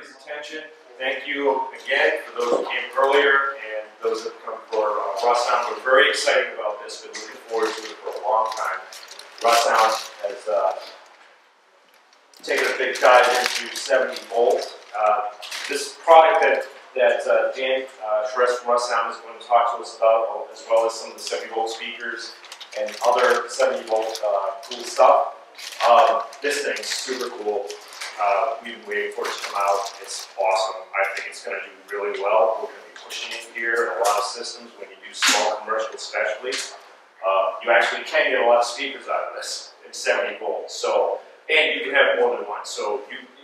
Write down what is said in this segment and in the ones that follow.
everybody's attention. Thank you again for those who came earlier and those that come for Russound. We're very excited about this. Been looking forward to it for a long time. Russound has taken a big dive into 70 volt. This product that Dan Charest from Russound is going to talk to us about, as well as some of the 70 volt speakers and other 70 volt cool stuff. This thing's super cool. We've been waiting for it to come out. It's awesome. I think it's going to do really well. We're going to be pushing it here in a lot of systems when you do small commercial especially. You actually can get a lot of speakers out of this in 70 volts. So, and you can have more than one. So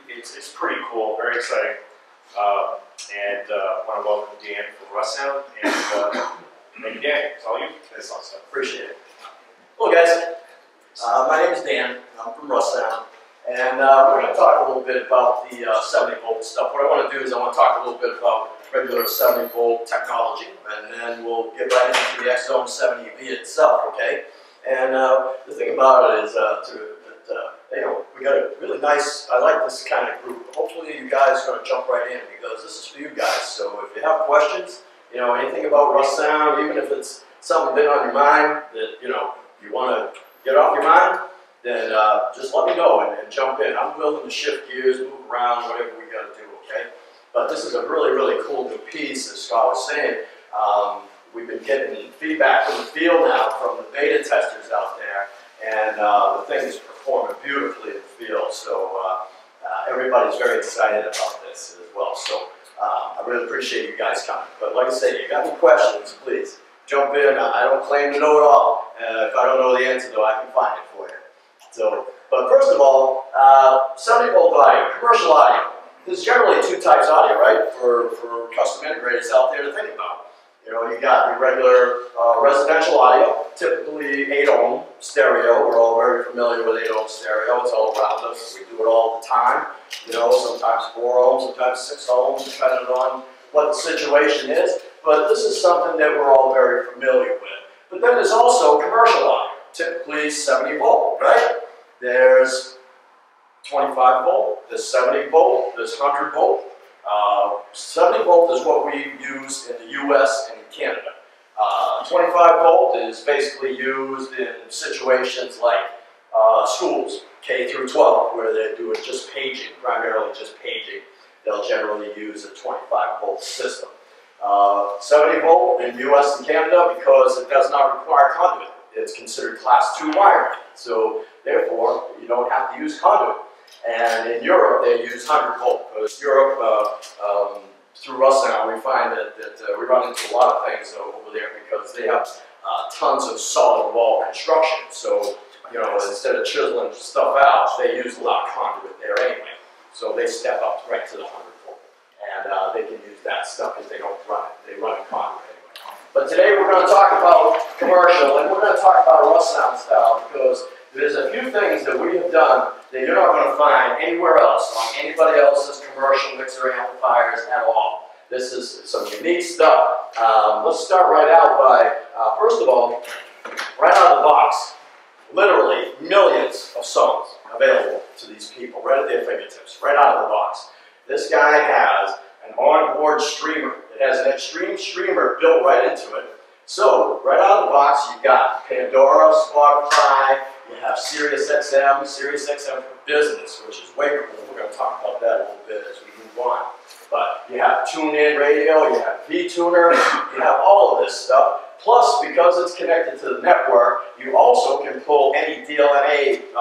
it's pretty cool, very exciting. And I want to welcome Dan from Russound. And thank you, Dan. It's all you. That's awesome. Appreciate it. Hello, guys. My name is Dan. I'm from Russound. And we're going to talk a little bit about the 70 volt stuff. What I want to do is I want to talk a little bit about regular 70 volt technology, and then we'll get right into the X-Zone 70V itself, okay? And the thing about it is you know, we got a really nice, I like this kind of group. Hopefully you guys are going to jump right in because this is for you guys. So if you have questions, you know, anything about Russound, even if it's something been on your mind that, you know, you want to get off your mind, then just let me know and jump in. I'm willing to shift gears, move around, whatever we got to do, okay? But this is a really, really cool new piece, as Scott was saying. We've been getting feedback from the field now, from the beta testers out there, and the thing is performing beautifully in the field. So everybody's very excited about this as well. So I really appreciate you guys coming. But like I said, if you got any questions, please jump in. I don't claim to know it all. If I don't know the answer, though, I can find it for you. So, but first of all, 70 volt audio, commercial audio. There's generally two types of audio, right, for custom integrators out there to think about. You know, you got your regular residential audio, typically 8 ohm stereo. We're all very familiar with 8 ohm stereo. It's all around us. We do it all the time. You know, sometimes 4 ohms, sometimes 6 ohms, depending on what the situation is. But this is something that we're all very familiar with. But then there's also commercial audio, typically 70 volt, right? There's 25 volt, there's 70 volt, there's 100 volt. 70 volt is what we use in the US and in Canada. 25 volt is basically used in situations like schools, K through 12, where they're doing just paging, primarily just paging. They'll generally use a 25 volt system. 70 volt in US and Canada because it does not require conduit. It's considered class 2 wiring. So therefore, you don't have to use conduit. And in Europe, they use 100 volt. Because Europe, through Russound, we find that we run into a lot of things over there because they have tons of solid wall construction. So, you know, instead of chiseling stuff out, they use a lot of conduit there anyway. So they step up right to the 100 volt. And they can use that stuff because they don't run it. They run it conduit anyway. But today we're going to talk about commercial, and we're going to talk about Russound style because there's a few things that we have done that you're not going to find anywhere else on anybody else's commercial mixer amplifiers at all. This is some unique stuff. Let's start right out by, first of all, right out of the box, literally millions of songs available to these people right at their fingertips, right out of the box. This guy has an onboard streamer. It has an extreme streamer built right into it. So, right out of the box, you've got Pandora, Spotify, you have Sirius XM for business, which is way cool. We're going to talk about that a little bit as we move on. But you have TuneIn Radio, you have V-Tuner, you have all of this stuff. Plus, because it's connected to the network, you also can pull any DLNA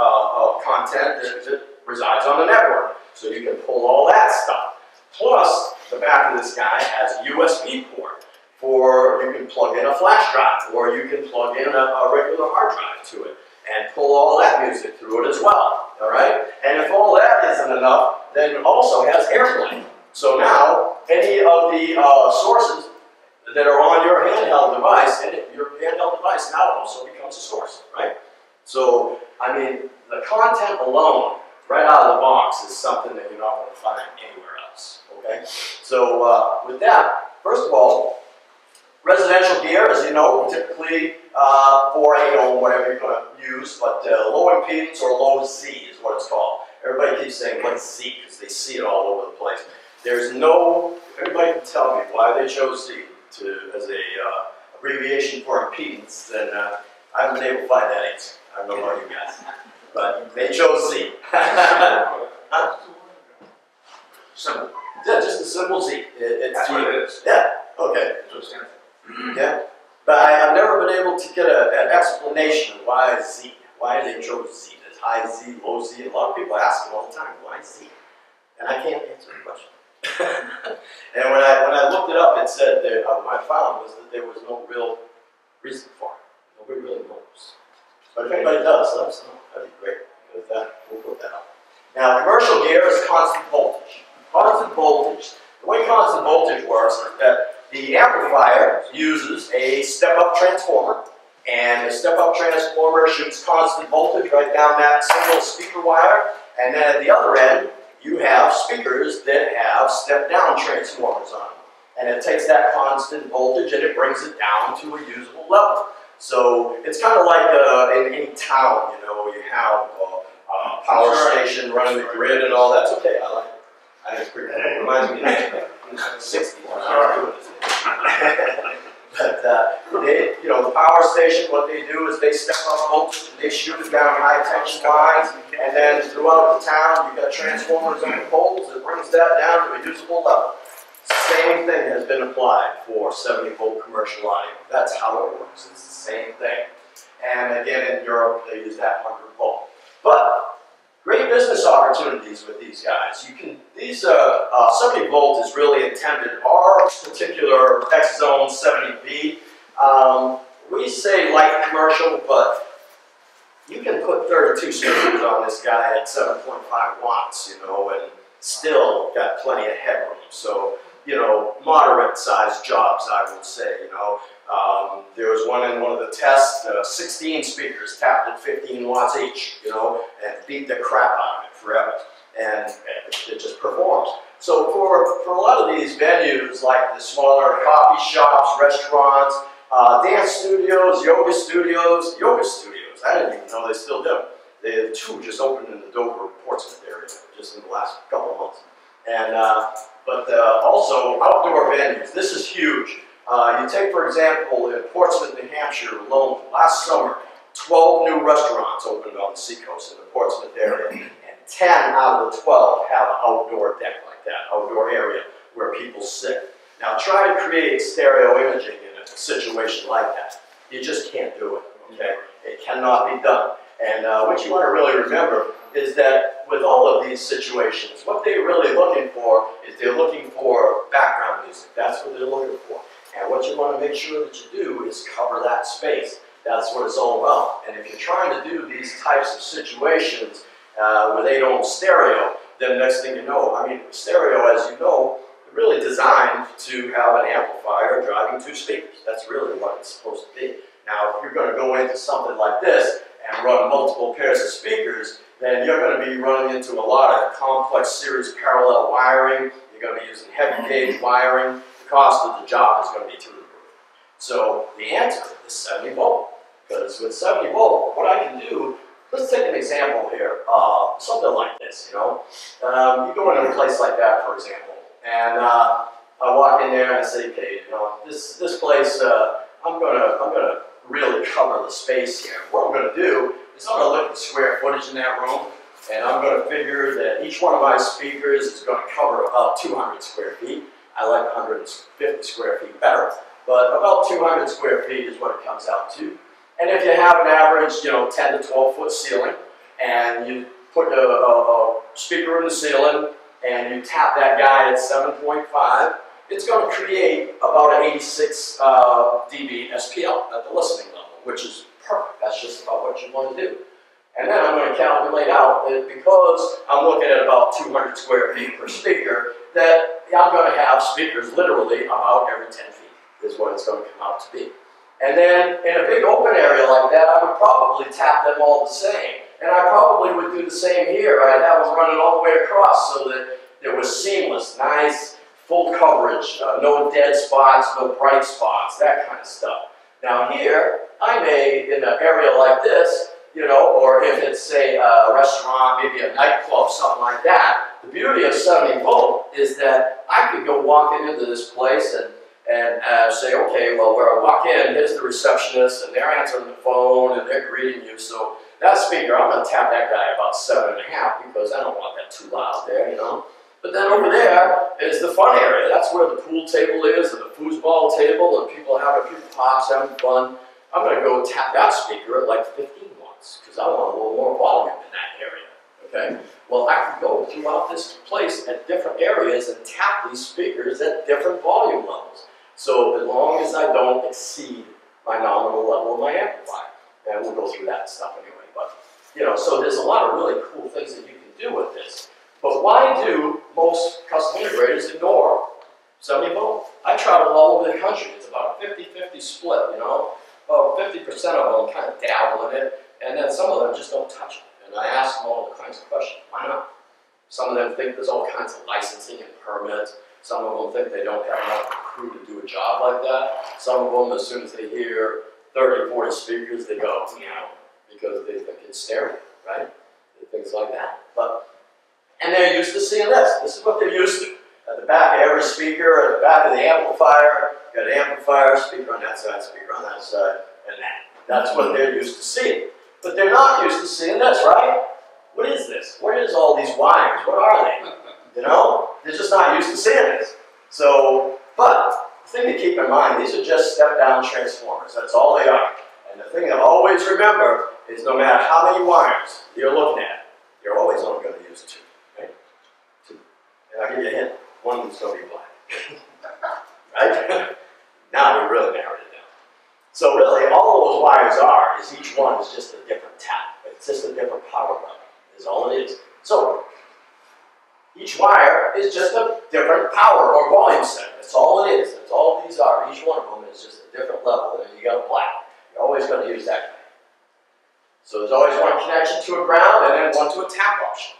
content that resides on the network. So you can pull all that stuff. Plus, the back of this guy has a USB port. For you can plug in a flash drive, or you can plug in a regular hard drive to it and pull all that music through it as well, all right? And if all that isn't enough, then it also has AirPlay. So now, any of the sources that are on your handheld device, and your handheld device now also becomes a source, right? So, I mean, the content alone, right out of the box, is something that you're not going to find anywhere else, okay? So, with that, first of all, residential gear, as you know, typically 4, 8 ohm, whatever you're going to use, but low impedance or low Z is what it's called. Everybody keeps saying, what's Z? Because they see it all over the place. There's no, if anybody can tell me why they chose Z as a abbreviation for impedance, then I haven't been able to find that answer. I don't know about you guys. But they chose Z. Huh? Simple. Yeah, just a simple Z. That's what it is. Yeah, okay. That's what it stands for. Yeah. But I've never been able to get an explanation of why Z. Why they chose Z. There's high Z, low Z. A lot of people ask me all the time, why Z? And I can't answer the question. And when I looked it up, it said that what I found was that there was no real reason for it. Nobody really knows. But if anybody does, let us know. That'd be great. Because we'll put that up. Now, commercial gear is constant voltage. Constant voltage. The way constant voltage works is that the amplifier uses a step-up transformer, and the step-up transformer shoots constant voltage right down that single speaker wire, and then at the other end, you have speakers that have step-down transformers on them. And it takes that constant voltage and it brings it down to a usable level. So it's kind of like in any town, you know, you have a power station running the grid and all. That's okay, I like it. I think it's pretty cool. It reminds me of 60. But you know, the power station, what they do is they step up voltage and they shoot it down high tension lines, and then throughout the town, you've got transformers on the poles that brings that down to a usable level. Same thing has been applied for 70-volt commercial audio. That's how it works. It's the same thing. And again, in Europe, they use that 100-volt. But great business opportunities with these guys. These 70-volt is really intended. Our particular X-Zone 70B, we say light commercial, but you can put 32 speakers on this guy at 7.5 watts, you know, and still got plenty of headroom. So, you know, moderate-sized jobs, I would say, you know. There was one in one of the tests, 16 speakers tapped at 15 watts each, you know, and beat the crap out of it forever. And it just performs. So for a lot of these venues, like the smaller coffee shops, restaurants, dance studios, yoga studios, I didn't even know they still do. They have 2 just opened in the Dover, Portsmouth area, just in the last couple of months. And, but also outdoor venues. This is huge. You take, for example, in Portsmouth, New Hampshire alone, last summer, 12 new restaurants opened on the seacoast in the Portsmouth area, and 10 out of the 12 have an outdoor deck like that, outdoor area where people sit. Now try to create stereo imaging in a situation like that. You just can't do it, okay? It cannot be done. And what you want to really remember is that with all of these situations, what they're really looking for is they're looking for background music. That's what they're looking for. And what you want to make sure that you do is cover that space. That's what it's all about. And if you're trying to do these types of situations where they don't stereo, then next thing you know, I mean, stereo, as you know, is really designed to have an amplifier driving 2 speakers. That's really what it's supposed to be. Now, if you're going to go into something like this and run multiple pairs of speakers, then you're going to be running into a lot of complex series parallel wiring. You're going to be using heavy gauge wiring. The cost of the job is going to be through the roof. So the answer is 70 volt. Because with 70 volt, what I can do, let's take an example here, something like this, you know. You go into a place like that, for example, and I walk in there and I say, okay, you know, this place, I'm gonna really cover the space here. What I'm gonna do is I'm gonna look at the square footage in that room, and I'm gonna figure that each one of my speakers is gonna cover about 200 square feet. I like 150 square feet better, but about 200 square feet is what it comes out to. And if you have an average, you know, 10 to 12 foot ceiling, and you put a speaker in the ceiling, and you tap that guy at 7.5, it's going to create about an 86 dB SPL at the listening level, which is perfect. That's just about what you want to do. And then I'm going to calculate out that because I'm looking at about 200 square feet per speaker, that I'm going to have speakers literally about every 10 feet is what it's going to come out to be. And then in a big open area like that, I would probably tap them all the same. And I probably would do the same here. I'd have them running all the way across so that it was seamless, nice, full coverage, no dead spots, no bright spots, that kind of stuff. Now here, I may, in an area like this, you know, or if it's, say, a restaurant, maybe a nightclub, something like that, the beauty of 70 volt is that I could go walking into this place and say, okay, well, where I walk in, here's the receptionist, and they're answering the phone, and they're greeting you. So that speaker, I'm going to tap that guy about 7.5 because I don't want that too loud there, you know. But then over there is the fun area. That's where the pool table is, and the foosball table, and people having a few pops, having fun. I'm going to go tap that speaker at like 15 watts because I want a little more volume in that area, okay? Well, I can go throughout this place at different areas and tap these speakers at different volume levels. So as long as I don't exceed my nominal level of my amplifier, and we'll go through that stuff anyway. But, you know, so there's a lot of really cool things that you can do with this. But why do most custom integrators ignore 70 volt? I travel all over the country. It's about a 50-50 split, you know. About 50% of them kind of dabble in it, and then some of them just don't touch it. And I ask them all kinds of questions. Why not? Some of them think there's all kinds of licensing and permits. Some of them think they don't have enough crew to do a job like that. Some of them, as soon as they hear 30, 40 speakers, they go, meow, because they think it's stereo, right? Things like that. And they're used to seeing this. This is what they're used to. At the back of every speaker, at the back of the amplifier, you got an amplifier, speaker on that side, speaker on that side, and that. That's what they're used to seeing. But they're not used to seeing this, right? What is this? What is all these wires? What are they? You know? They're just not used to seeing this. So, but the thing to keep in mind, these are just step-down transformers. That's all they are. And the thing to always remember is no matter how many wires you're looking at, you're always only going to use two, right? Two. And I'll give you a hint. One is going to be black. Right? Now we really narrowed it down. So really, all those wires are is each one is just a different tap. It's just a different power level, is all it is. So each wire is just a different power or volume setting. That's all it is. That's all these are. Each one of them is just a different level. And then you got a black. You're always going to use that guy. So there's always one connection to a ground and then one to a tap option.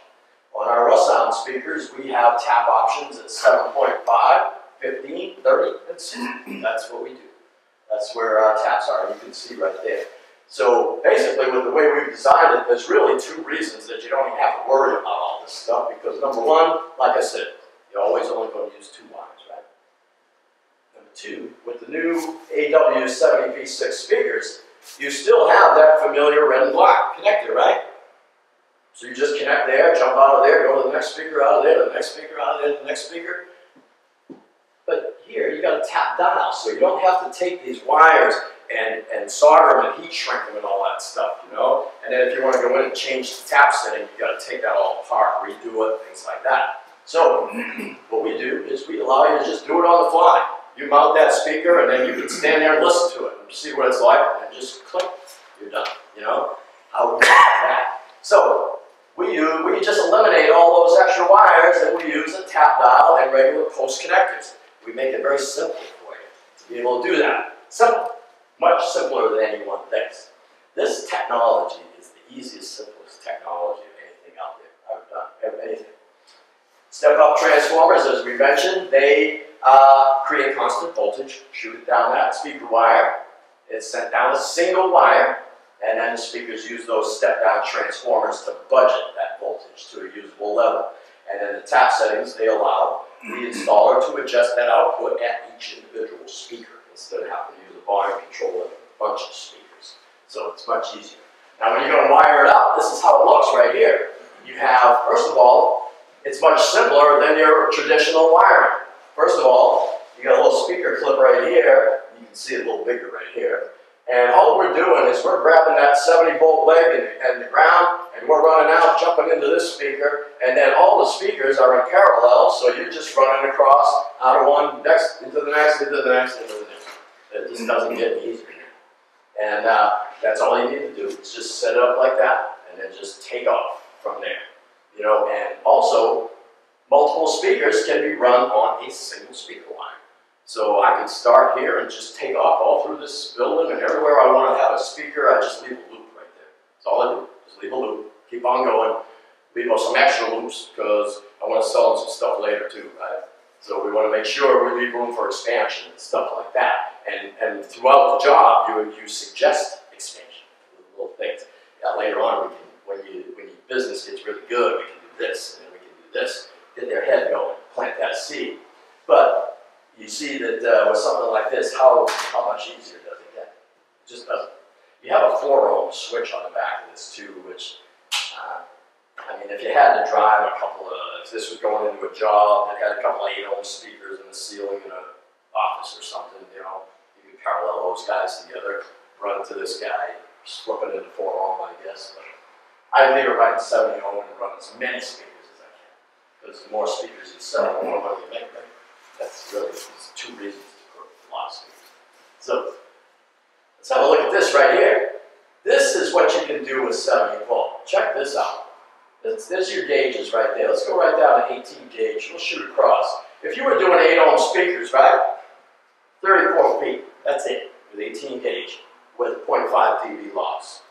On our Russound speakers, we have tap options at 7.5, 15, 30, and 60. That's what we do. That's where our taps are. You can see right there. So basically, with the way we've designed it, there's really two reasons that you don't even have to worry about all this stuff. Because number one, like I said, you're always only going to use two wires, right? Number two, with the new AW70V6 speakers, you still have that familiar red and black connector, right? So you just connect there, jump out of there, go to the next speaker, out of there, the next speaker, out of there, the next speaker. But here, you got a tap dial, so you don't have to take these wires and solder them and heat shrink them and all that stuff, you know? And then if you want to go in and change the tap setting, you got to take that all apart, redo it, things like that. So what we do is we allow you to just do it on the fly. You mount that speaker and then you can stand there and listen to it and see what it's like, and then just click, you're done, you know? How we do that. So we just eliminate all those extra wires and we use a tap dial and regular post connectors. We make it very simple for you to be able to do that. Simple. Much simpler than anyone thinks. This technology is the easiest, simplest technology of anything out there I've done, anything. Step-up transformers, as we mentioned, they create constant voltage, shoot it down that speaker wire. It's sent down a single wire, and then the speakers use those step-down transformers to budget that voltage to a usable level. And then the tap settings they allow the installer to adjust that output at each individual speaker instead of having to use a volume controller and a bunch of speakers. So it's much easier. Now when you're going to wire it up, this is how it looks right here. You have, first of all, it's much simpler than your traditional wiring. First of all, you got a little speaker clip right here. You can see it a little bigger right here. And all we're doing is we're grabbing that 70 volt leg and the ground, and we're running out, jumping into this speaker, and then all the speakers are in parallel, so you're just running across out of one, next, into the next, into the next, into the next. It just doesn't get any easier. And that's all you need to do. Is just set it up like that, and then just take off from there. You know, and also, multiple speakers can be run on a single speaker line. So I can start here and just take off all through this building, and everywhere I want to have a speaker, I just leave a loop right there. That's all I do. Just leave a loop, keep on going, leave some extra loops because I want to sell them some stuff later too, right? So we want to make sure we leave room for expansion and stuff like that. And throughout the job, you suggest expansion, little things. Later on, we can, when your business gets really good, we can do this, and then we can do this. how much easier does it get? It just doesn't. You have a 4-ohm switch on the back of this too, which, I mean, if you had to drive a couple of, if this was going into a job that had a couple of 8-ohm speakers in the ceiling in an office or something, you know, you could parallel those guys together, run it to this guy, flip it into 4-ohm, I guess. But I leave it right in 70-ohm and run as many speakers as I can. Because the more speakers you sell, the more money you make, right? That's really, there's 2 reasons to put a lot of speakers. So, let's have a look at this right here. This is what you can do with 70 volt. Check this out. There's your gauges right there. Let's go right down to 18 gauge. We'll shoot across. If you were doing 8-ohm speakers, right? 34 feet. That's it. With 18 gauge. With 0.5 dB loss.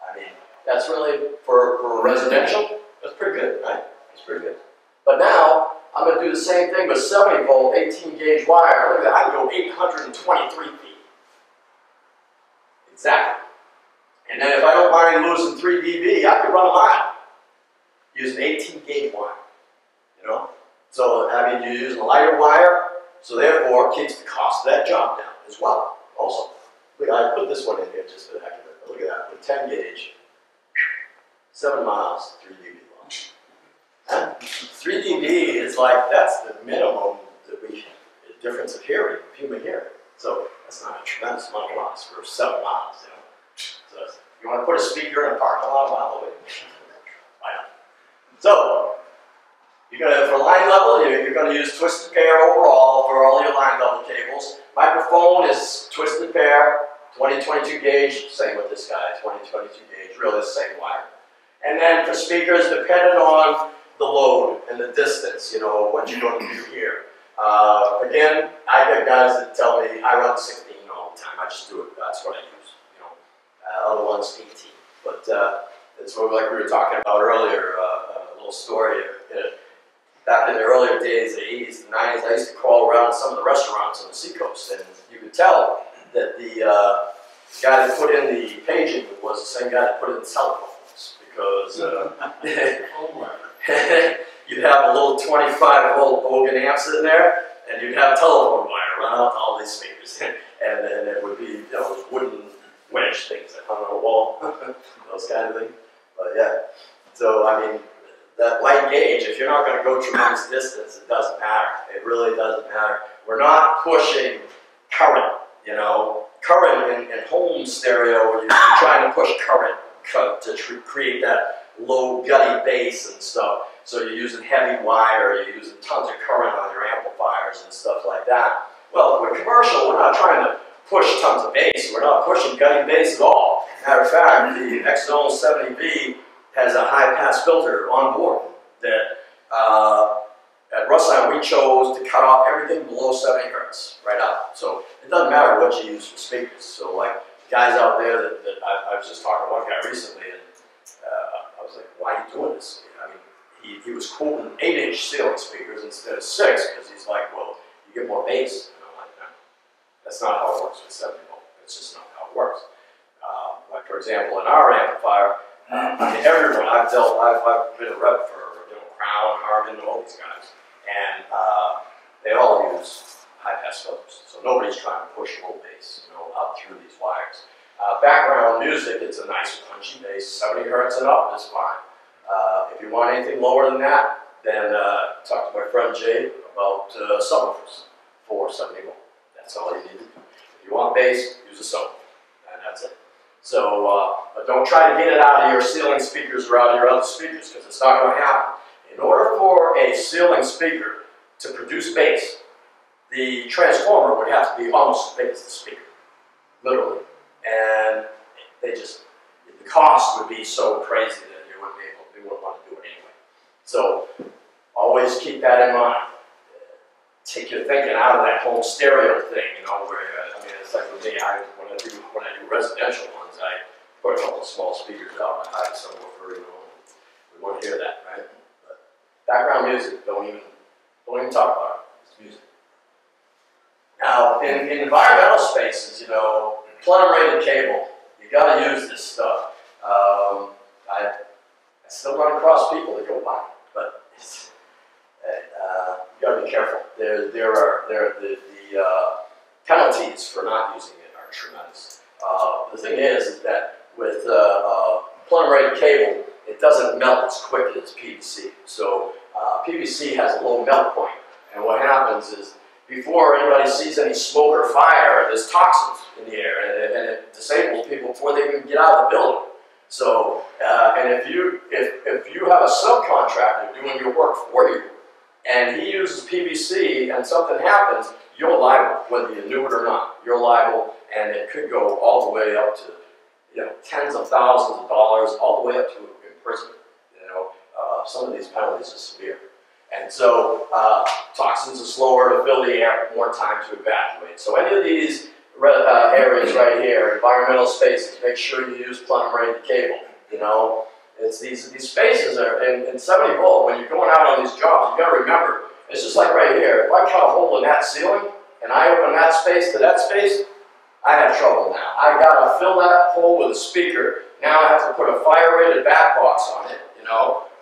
I mean, that's really, for residential, that's pretty good, right? That's pretty good. But now, I'm going to do the same thing with 70 volt, 18 gauge wire. Look at that. I can go 823 feet. Exactly. And then if I don't mind losing 3 dB, I could run a mile using 18 gauge wire. You know? So, I mean, you're using a lighter wire, so therefore keeps the cost of that job down as well. Also, look, I put this one in here just for the heck of it. Look at that. With 10 gauge, 7 miles, 3 dB loss. And 3 dB is like, that's the minimum that the difference of hearing, of human hearing. So that's not a tremendous amount of loss for 7 miles, you know. So if you want to put a speaker in a parking lot a mile away, why not? So you're gonna, for line level, you're going to use twisted pair overall for all your line level cables. Microphone is twisted pair, 20-22 gauge, same with this guy, 20-22 gauge, really the same wire. And then for speakers, depending on the load and the distance, you know, what you're going to do here. Again, I get guys that tell me I run 16 all the time. I just do it. That's what I use. You know, other ones 18. But it's what, like we were talking about earlier. A little story. Back in the earlier days, the 80s, the 90s, I used to crawl around some of the restaurants on the seacoast, and you could tell that the guy that put in the paging was the same guy that put in the telephones, because you'd have a little 25-volt Bogan amp sitting there, and you'd have a telephone wire run out to all these speakers, and it would be, you know, wooden wedge things that hung on the wall, those kind of things. But yeah, so I mean, that light gauge, if you're not going to go tremendous distance, it doesn't matter. It really doesn't matter. We're not pushing current, you know. Current in home stereo, you're trying to push current to create that low gutty bass and stuff. So you're using heavy wire, you're using tons of current on your amplifiers and stuff like that. Well, with commercial, we're not trying to push tons of bass. We're not pushing gutty bass at all. Matter of fact, the X-Zone 70V has a high-pass filter on board that at Russound we chose to cut off everything below 70 hertz right out. So it doesn't matter what you use for speakers. So like guys out there that I was just talking to one guy recently, and I was like, why are you doing this? I mean, he was quoting 8-inch ceiling speakers instead of 6, because he's like, well, you get more bass. And I'm like, no, that's not how it works with 70 volt. It's just not how it works. Like for example, in our amplifier, I mean, everyone I've been a rep for, you know, Crown, Harman, all these guys, and they all use high-pass filters. So nobody's trying to push low bass, you know, up through these wires. Background music, it's a nice punchy bass, 70 hertz and up is fine. If you want anything lower than that, then talk to my friend Jay about subwoofers for 70 volt. That's all you need to do. If you want bass, use a subwoofer, and that's it. So, but don't try to get it out of your ceiling speakers or out of your other speakers, because it's not going to happen. In order for a ceiling speaker to produce bass, the transformer would have to be almost as big as the speaker, literally. And they just, the cost would be so crazy that you wouldn't want to do it anyway. So, always keep that in mind. Take your thinking out of that whole stereo thing, you know, where, I mean, it's like with me, when I do residential ones, I put a couple of small speakers out and I hide subwoofer, you know, we want to hear that, right? But background music, don't even talk about it, it's music. Now, in environmental spaces, you know, plenum rated cable, you got to use this stuff. I still run across people that go by it, but you got to be careful. The penalties for not using it are tremendous. The thing is that with plenum rated cable, it doesn't melt as quick as PVC. So PVC has a low melt point, and what happens is before anybody sees any smoke or fire, there's toxins in the air, and it disables people before they even get out of the building. So, and if you have a subcontractor doing your work for you, and he uses PVC and something happens, you're liable, whether you knew it or not. You're liable, and it could go all the way up to, tens of thousands of dollars, all the way up to imprisonment. Some of these penalties are severe. And so toxins are slower to fill the air, more time to evacuate. So any of these areas right here, environmental spaces, make sure you use plenum rated cable. It's these spaces are in 70 volt. When you're going out on these jobs, you got to remember, it's just like right here. If I cut a hole in that ceiling and I open that space to that space, I have trouble now. I got to fill that hole with a speaker. Now I have to put a fire rated back box on it.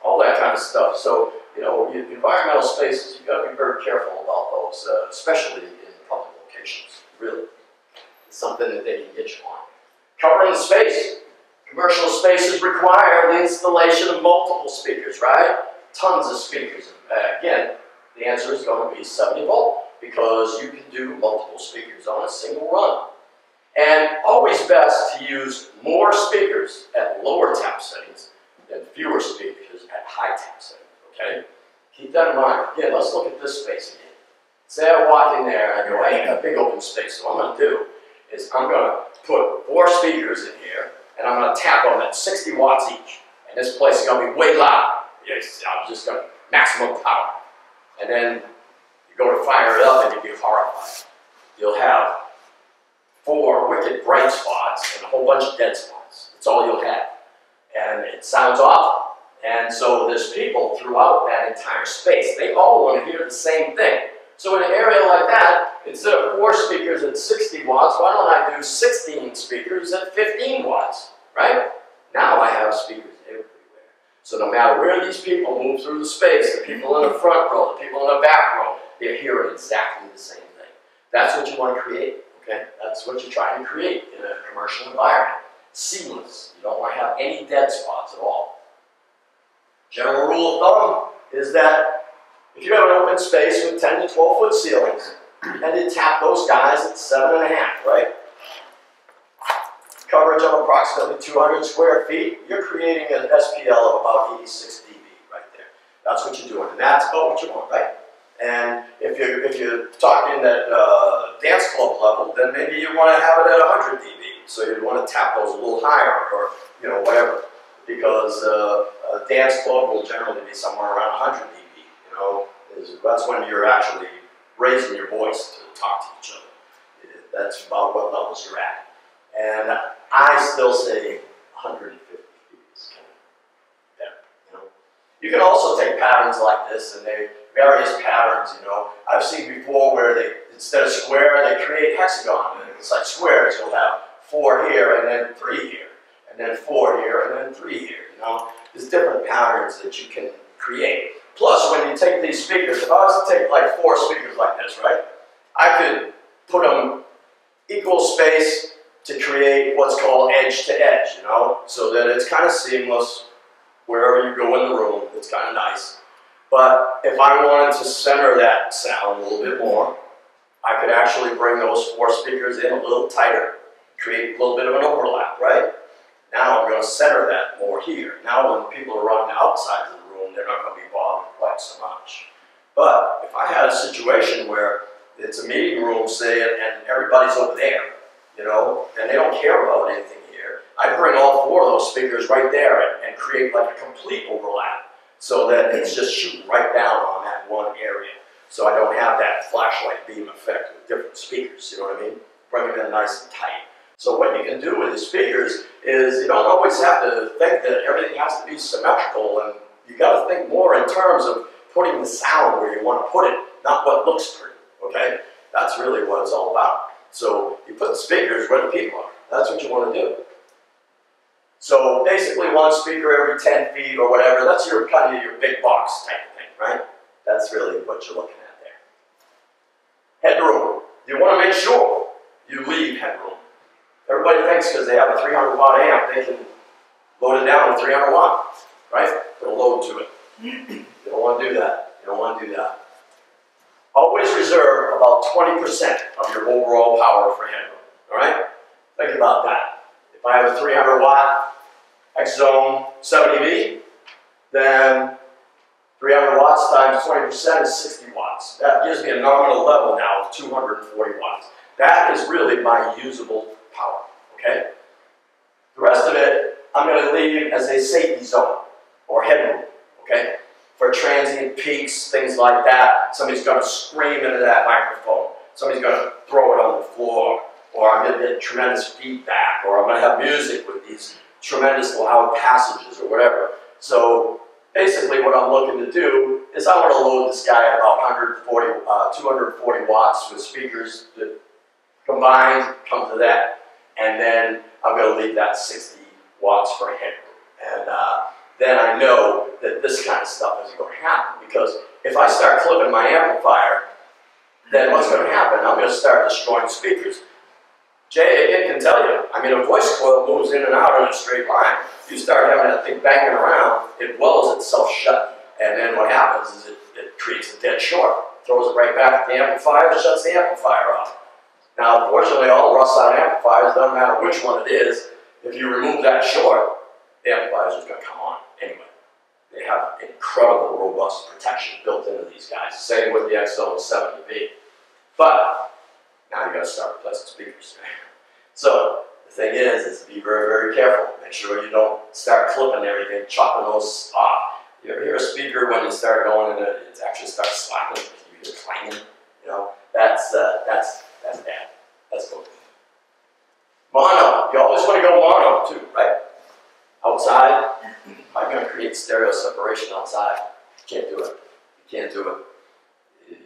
All that kind of stuff. So environmental spaces, you've got to be very careful about those, especially in public locations. Really, it's something that they can get you on. Covering the space. Commercial spaces require the installation of multiple speakers, right? Tons of speakers. Again, the answer is going to be 70 volt because you can do multiple speakers on a single run. And always best to use more speakers at lower tap settings than fewer speakers at high tap settings, okay? Keep that in mind. Again, let's look at this space again. Say I walk in there and I go, hey, I got a big open space. So what I'm going to do is I'm going to put 4 speakers in here and I'm going to tap them at 60 watts each. And this place is going to be way loud. Yes, I'm just going to maximum power. And then you go to fire it up and you'll be horrified. You'll have 4 wicked bright spots and a whole bunch of dead spots. That's all you'll have. And it sounds awful. And so there's people throughout that entire space. They all want to hear the same thing. So in an area like that, instead of 4 speakers at 60 watts, why don't I do 16 speakers at 15 watts, right? Now I have speakers everywhere. So no matter where these people move through the space, the people in the front row, the people in the back row, they're hearing exactly the same thing. That's what you want to create, okay? That's what you're trying to create in a commercial environment. Seamless. You don't want to have any dead spots at all. General rule of thumb is that if you have an open space with 10 to 12 foot ceilings, and you tap those guys at 7.5, right? Coverage of approximately 200 square feet, you're creating an SPL of about 86 dB right there. That's what you're doing, and that's about what you want, right? And if you're talking at dance club level, then maybe you want to have it at 100 dB. So you'd want to tap those a little higher, or whatever, because a dance club will generally be somewhere around 100 dB. That's when you're actually raising your voice to talk to each other. That's about what levels you're at. And I still say 150 dB is kind of better. You can also take patterns like this, and they various patterns. I've seen before where they, instead of square, they create hexagon, and it's like squares. You'll have 4 here, and then 3 here, and then 4 here, and then 3 here. There's different patterns that you can create. Plus, when you take these speakers, if I was to take like 4 speakers like this, right, I could put them equal space to create what's called edge to edge, so that it's kind of seamless wherever you go in the room. It's kind of nice. But if I wanted to center that sound a little bit more, I could actually bring those 4 speakers in a little tighter, create a little bit of an overlap, right? Now I'm going to center that more here. Now when people are on the outside of the room, they're not going to be bothered quite so much. But if I had a situation where it's a meeting room, say, and everybody's over there, and they don't care about anything here, I bring all 4 of those speakers right there and create like a complete overlap so that it's just shooting right down on that one area. So I don't have that flashlight beam effect with different speakers, you know what I mean? Bring them in nice and tight. So what you can do with the speakers is you don't always have to think that everything has to be symmetrical, and you got to think more in terms of putting the sound where you want to put it, not what looks pretty, okay? That's really what it's all about. So you put the speakers where the people are. That's what you want to do. So basically 1 speaker every 10 feet or whatever, that's your kind of your big box type of thing, right? That's really what you're looking at there. Headroom. You want to make sure you leave headroom. Everybody thinks because they have a 300 watt amp, they can load it down with 300 watt, right? Put a load to it. You don't want to do that. You don't want to do that. Always reserve about 20% of your overall power for headroom, all right? Think about that. If I have a 300 watt X-Zone 70V, then 300 watts times 20% is 60 watts. That gives me a nominal level now of 240 watts. That is really my usable power, okay? The rest of it, I'm going to leave as a safety zone or headroom, okay? For transient peaks, things like that. Somebody's going to scream into that microphone. Somebody's going to throw it on the floor. Or I'm going to get tremendous feedback. Or I'm going to have music with these tremendous loud passages or whatever. So basically what I'm looking to do is I want to load this guy at about 240 watts with speakers that combined come to that. And then I'm going to leave that 60 watts for headroom. And then I know that this kind of stuff isn't going to happen. Because if I start clipping my amplifier, then what's going to happen? I'm going to start destroying speakers. Jay, again, can tell you, I mean, a voice coil moves in and out in a straight line. You start having that thing banging around, it wells itself shut. And then what happens is it creates a dead short. Throws it right back at the amplifier, shuts the amplifier off. Now, fortunately, all the Russound amplifiers, doesn't matter which one it is, if you remove that short, the amplifier is just going to come on anyway. They have incredible, robust protection built into these guys. Same with the X-Zone 70V. But now you got to start replacing speakers. So the thing is be very, very careful. Make sure you don't start clipping everything, chopping those off. You ever hear a speaker when you start going and it actually starts slapping, you hear clanging? You know, that's bad. That's good. Mono. You always want to go mono too, right? Outside, I'm going to create stereo separation outside. You can't do it. You can't do it.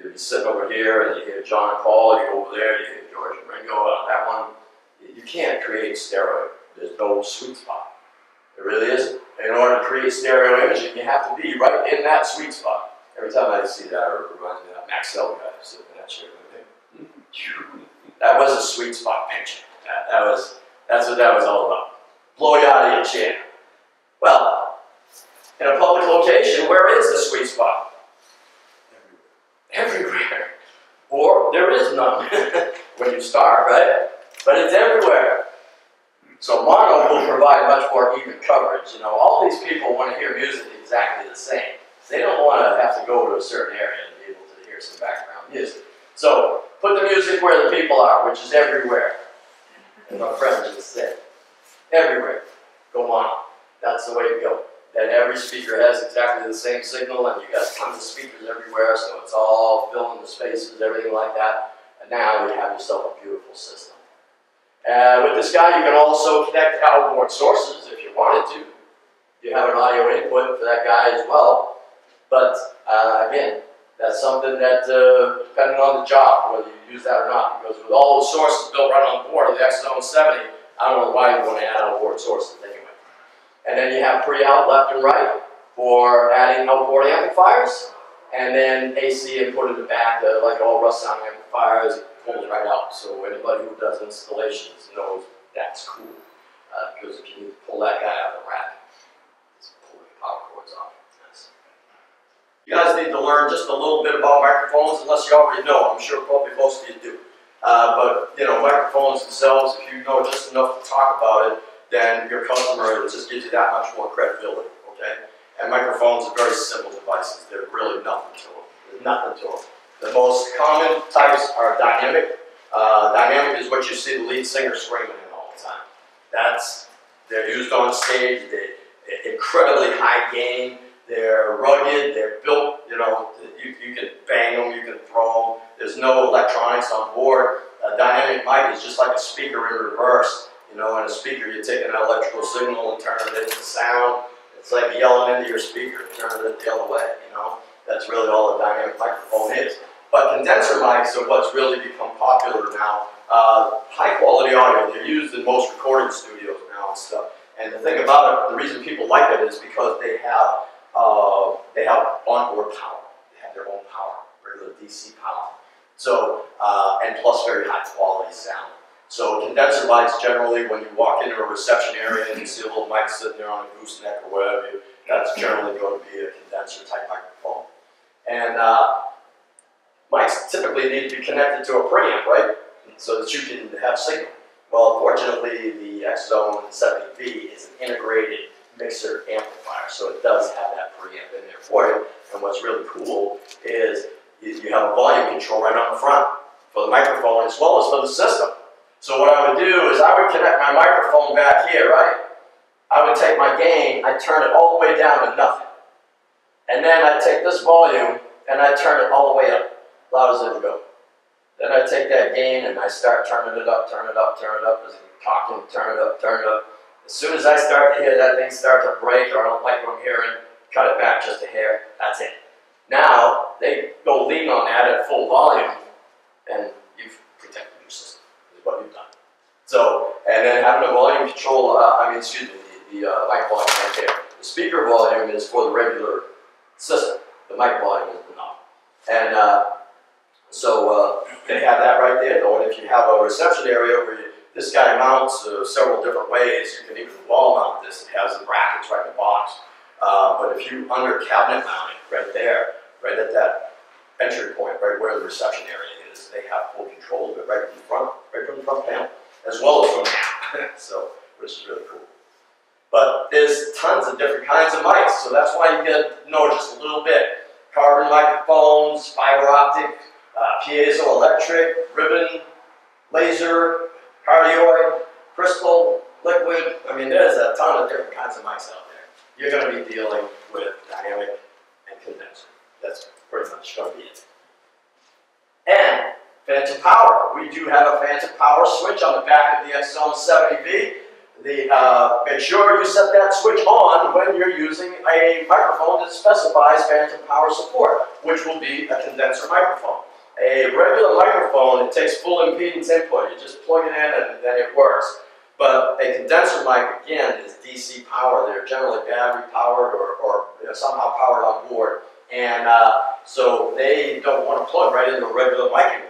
You're sitting over here and you hear John and Paul, you go over there, you hear George and Ringo, that one. You can't create stereo. There's no sweet spot. There really isn't. In order to create stereo imaging, you have to be right in that sweet spot. Every time I see that, it reminds me of that Maxell guy sitting in that chair with me. That was a sweet spot picture. That's what that was all about. Blow you out of your chair. Well, in a public location, where is the sweet spot? Everywhere. Or there is none when you start, right? But it's everywhere. So mono will provide much more even coverage. You know, all these people want to hear music exactly the same. They don't want to have to go to a certain area and be able to hear some background music. So put the music where the people are, which is everywhere. As my friend just said. Everywhere. Go mono. That's the way to go. And every speaker has exactly the same signal, and you got tons of speakers everywhere, so it's all filling the spaces, everything like that. And now you have yourself a beautiful system. With this guy, you can also connect outboard sources if you wanted to. You have an audio input for that guy as well. But again, that's something that, depending on the job, whether you use that or not, because with all those sources built right on board of the X-Zone 70, I don't know why you want to add outboard sources anyway. And then you have pre-out left and right for adding outboard amplifiers. And then AC input in the back, like all Russound amplifiers, it pulls right out. So anybody who does installations knows that's cool. Because if you need to pull that guy out of the rack, just pull the power cords off. Yes. You guys need to learn just a little bit about microphones, unless you already know. I'm sure probably most of you do. But you know, microphones themselves, if you know just enough to talk about it, then your customer, it just gives you that much more credibility, okay? And microphones are very simple devices. They're really nothing to them. There's nothing to them. The most common types are dynamic. Dynamic is what you see the lead singer screaming in all the time. They're used on stage. They're incredibly high gain. They're rugged. They're built, you know, you can bang them, you can throw them. There's no electronics on board. A dynamic mic is just like a speaker in reverse. You know, in a speaker, you take an electrical signal and turn it into sound. It's like yelling into your speaker, turning it the other way, you know. That's really all a dynamic microphone is. But condenser mics are what's really become popular now. High quality audio, they're used in most recording studios now and stuff. And the thing about it, the reason people like it is because they have onboard power. They have their own power, regular DC power. So, and plus very high quality sound. So condenser mics, generally when you walk into a reception area and you see a little mic sitting there on a gooseneck or whatever, that's generally going to be a condenser type microphone. And mics typically need to be connected to a preamp, right? So that you can have signal. Well, fortunately, the X-Zone 70V is an integrated mixer amplifier, so it does have that preamp in there for you. And what's really cool is you have a volume control right on the front for the microphone as well as for the system. So what I would do is I would connect my microphone back here, right? I would take my gain, I'd turn it all the way down to nothing. And then I'd take this volume and I'd turn it all the way up, loud as it'll go. Then I take that gain and I start turning it up, turn it up, turn it up, as I'm talking, turn it up, turn it up. As soon as I start to hear that thing start to break or I don't like what I'm hearing, cut it back just a hair, that's it. Now, they go lean on that at full volume and you've protected your system, is what you've done. So, and then having a volume control, the mic volume right there. The speaker volume is for the regular system. The mic volume is the knob. And so they have that right there, though. And if you have a reception area where this guy mounts several different ways, you can even wall mount this. It has the brackets right in the box. But if you under cabinet mount it right there, right at that entry point, right where the reception area is, they have full control of it right from the front panel, as well as from the back. So, which is really cool. But there's tons of different kinds of mics, so that's why you get to know just a little bit. Carbon microphones, fiber optic, piezoelectric, ribbon, laser, cardioid, crystal, liquid. I mean, there's a ton of different kinds of mics out there. You're going to be dealing with dynamic and condenser. That's pretty much going to be it. And phantom power. We do have a phantom power switch on the back of the X-Zone 70V. Make sure you set that switch on when you're using a microphone that specifies phantom power support, which will be a condenser microphone. A regular microphone, it takes full impedance input. You just plug it in and then it works. But a condenser mic, again, is DC power. They're generally battery powered or somehow powered on board. And so they don't want to plug right into a regular mic input.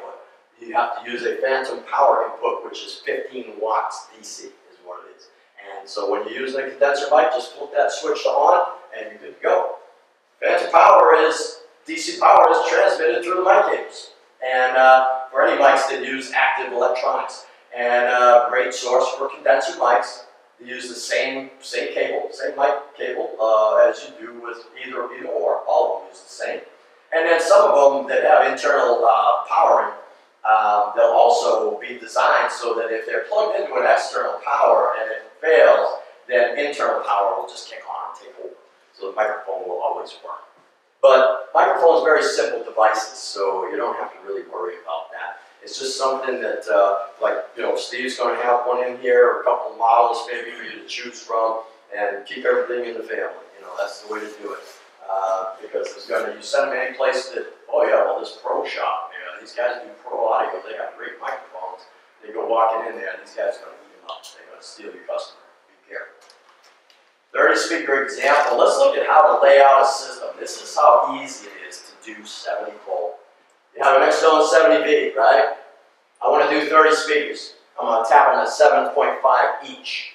You have to use a phantom power input, which is 15 watts DC is what it is. And so when you're using a condenser mic, just flip that switch to on and you're good to go. Phantom power is, DC power is transmitted through the mic cables. And for any mics that use active electronics. And great source for condenser mics. They use the same cable, same mic cable as you do with either or. All of them use the same. And then some of them that have internal powering, they'll also be designed so that if they're plugged into an external power and it fails, then internal power will just kick on and take over. So the microphone will always work. But microphones are very simple devices, so you don't have to really worry about that. It's just something that, Steve's going to have one in here, or a couple of models maybe for you to choose from, and keep everything in the family. That's the way to do it. Because you send them any place that, oh yeah, well, this pro shop, these guys do pro audio, they have great microphones. They go walking in there, these guys are going to eat them up. They're going to steal your customer. Be careful. 30 speaker example. Let's look at how to lay out a system. This is how easy it is to do 70 volt. You have an X-Zone 70V, right? I want to do 30 speakers. I'm going to tap them at 7.5 each.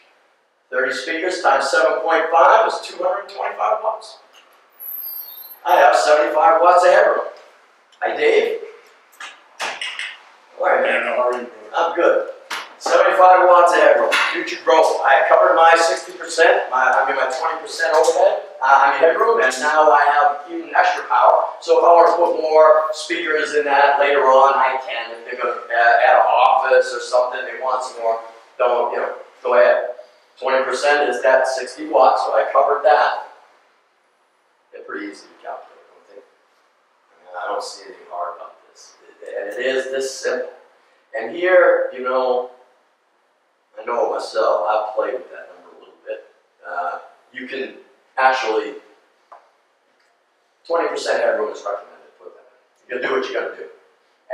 30 speakers times 7.5 is 225 watts. I have 75 watts of headroom. Hi, Dave. All right, man. How are you? I'm good. 75 watts of headroom. Future growth. I covered my 60%, my 20% overhead, headroom, and now I have even extra power. So if I want to put more speakers in that later on, I can. If they're going to add an office or something, they want some more, go ahead. 20% is that 60 watts, so I covered that. It's pretty easy to calculate, don't you think? I don't see anything hard about this. And it is this simple. And here, I know myself, I've played with that number a little bit. You can actually, 20% headroom is recommended, put that. You gotta do what you gotta do.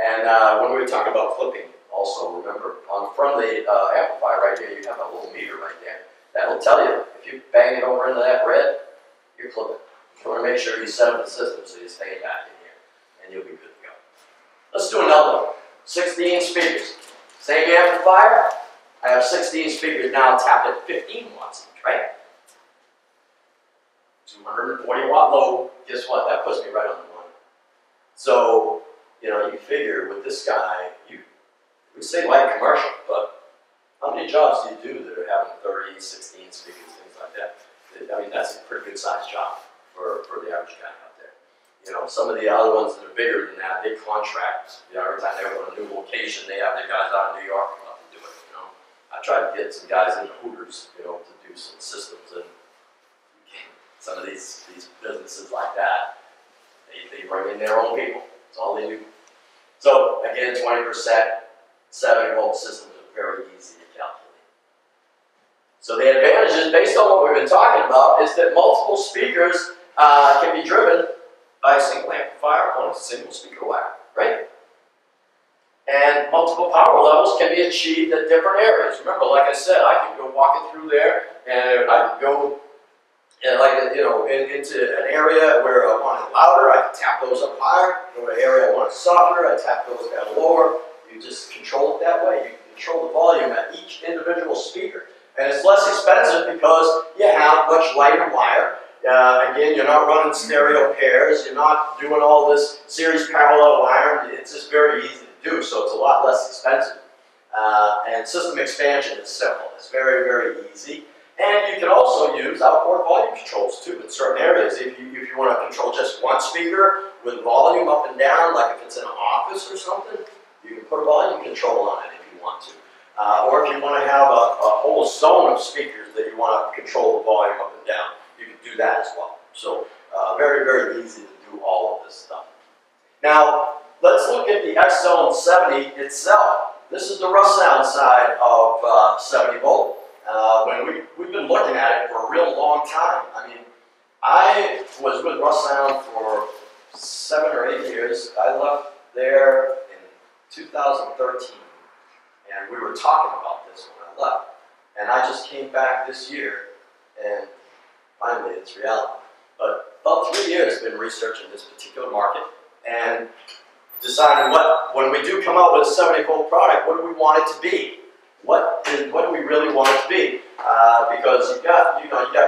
And when we talk about clipping, also remember, on the front of the amplifier right here, you have a little meter right there. That will tell you, if you bang it over into that red, you're clipping. You wanna make sure you set up the system so you stay back in here, and you'll be good to go. Let's do another one. 16 speakers. Same amplifier, I have 16 speakers now tapped at 15 watts each, right? 240 watt load, guess what? That puts me right on the money. So, you know, you figure with this guy, we say light commercial, but how many jobs do you do that are having 30, 16 speakers, things like that? I mean, that's a pretty good sized job for the average guy out there. You know, some of the other ones that are bigger than that, they contract, you know, every time they open a new location, they have their guys out in New York to do it, you know. I tried to get some guys into Hooters, you know, to do some systems, and some of these businesses like that, they bring in their own people. That's all they do. So again, 20%, 70-volt systems are very easy to calculate. So the advantages, based on what we've been talking about, is that multiple speakers can be driven by a single amplifier on a single speaker wire, right? And multiple power levels can be achieved at different areas. Remember, like I said, I could go walking through there, and I could go into an area where I want it louder, I can tap those up higher. Go to an area I want it softer, I tap those down lower. You just control it that way. You can control the volume at each individual speaker. And it's less expensive because you have much lighter wire. Again, you're not running stereo pairs, you're not doing all this series parallel wiring. It's just very easy to do, so it's a lot less expensive. And system expansion is simple. It's very, very easy. And you can also use outboard volume controls too in certain areas. If you want to control just one speaker with volume up and down, like if it's in an office or something, you can put a volume control on it if you want to. Or if you want to have a whole zone of speakers that you want to control the volume up and down, you can do that as well. So very, very easy to do all of this stuff. Now, let's look at the X-Zone 70 itself. This is the Russound side of 70 volt. We've been looking at it for a real long time. I mean, I was with Russound for 7 or 8 years. I left there in 2013, and we were talking about this when I left. And I just came back this year, and finally it's reality. But about 3 years I've been researching this particular market and deciding when we do come out with a 70 volt product, what do we want it to be? What do we really want it to be? Because you got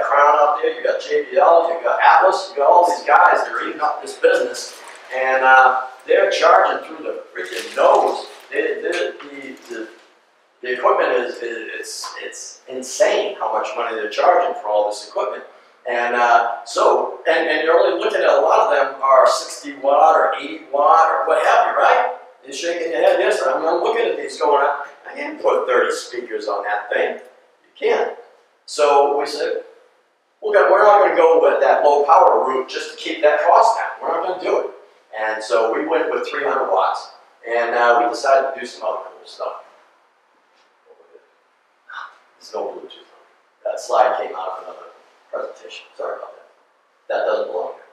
Crown out there, you got JBL, you got Atlas, you got all these guys that are eating up this business, and they're charging through the freaking nose. The equipment it's insane how much money they're charging for all this equipment, and and you're only looking at a lot of them are 60 watt or 80 watt or what have you, right? You're shaking your head, yes. I'm looking at these going, I can't put 30 speakers on that thing. You can't. So we said, we're not going to go with that low power route just to keep that cost down. We're not going to do it. And so we went with 300 watts, and we decided to do some other cool stuff. There's no Bluetooth. That slide came out of another presentation. Sorry about that. That doesn't belong there.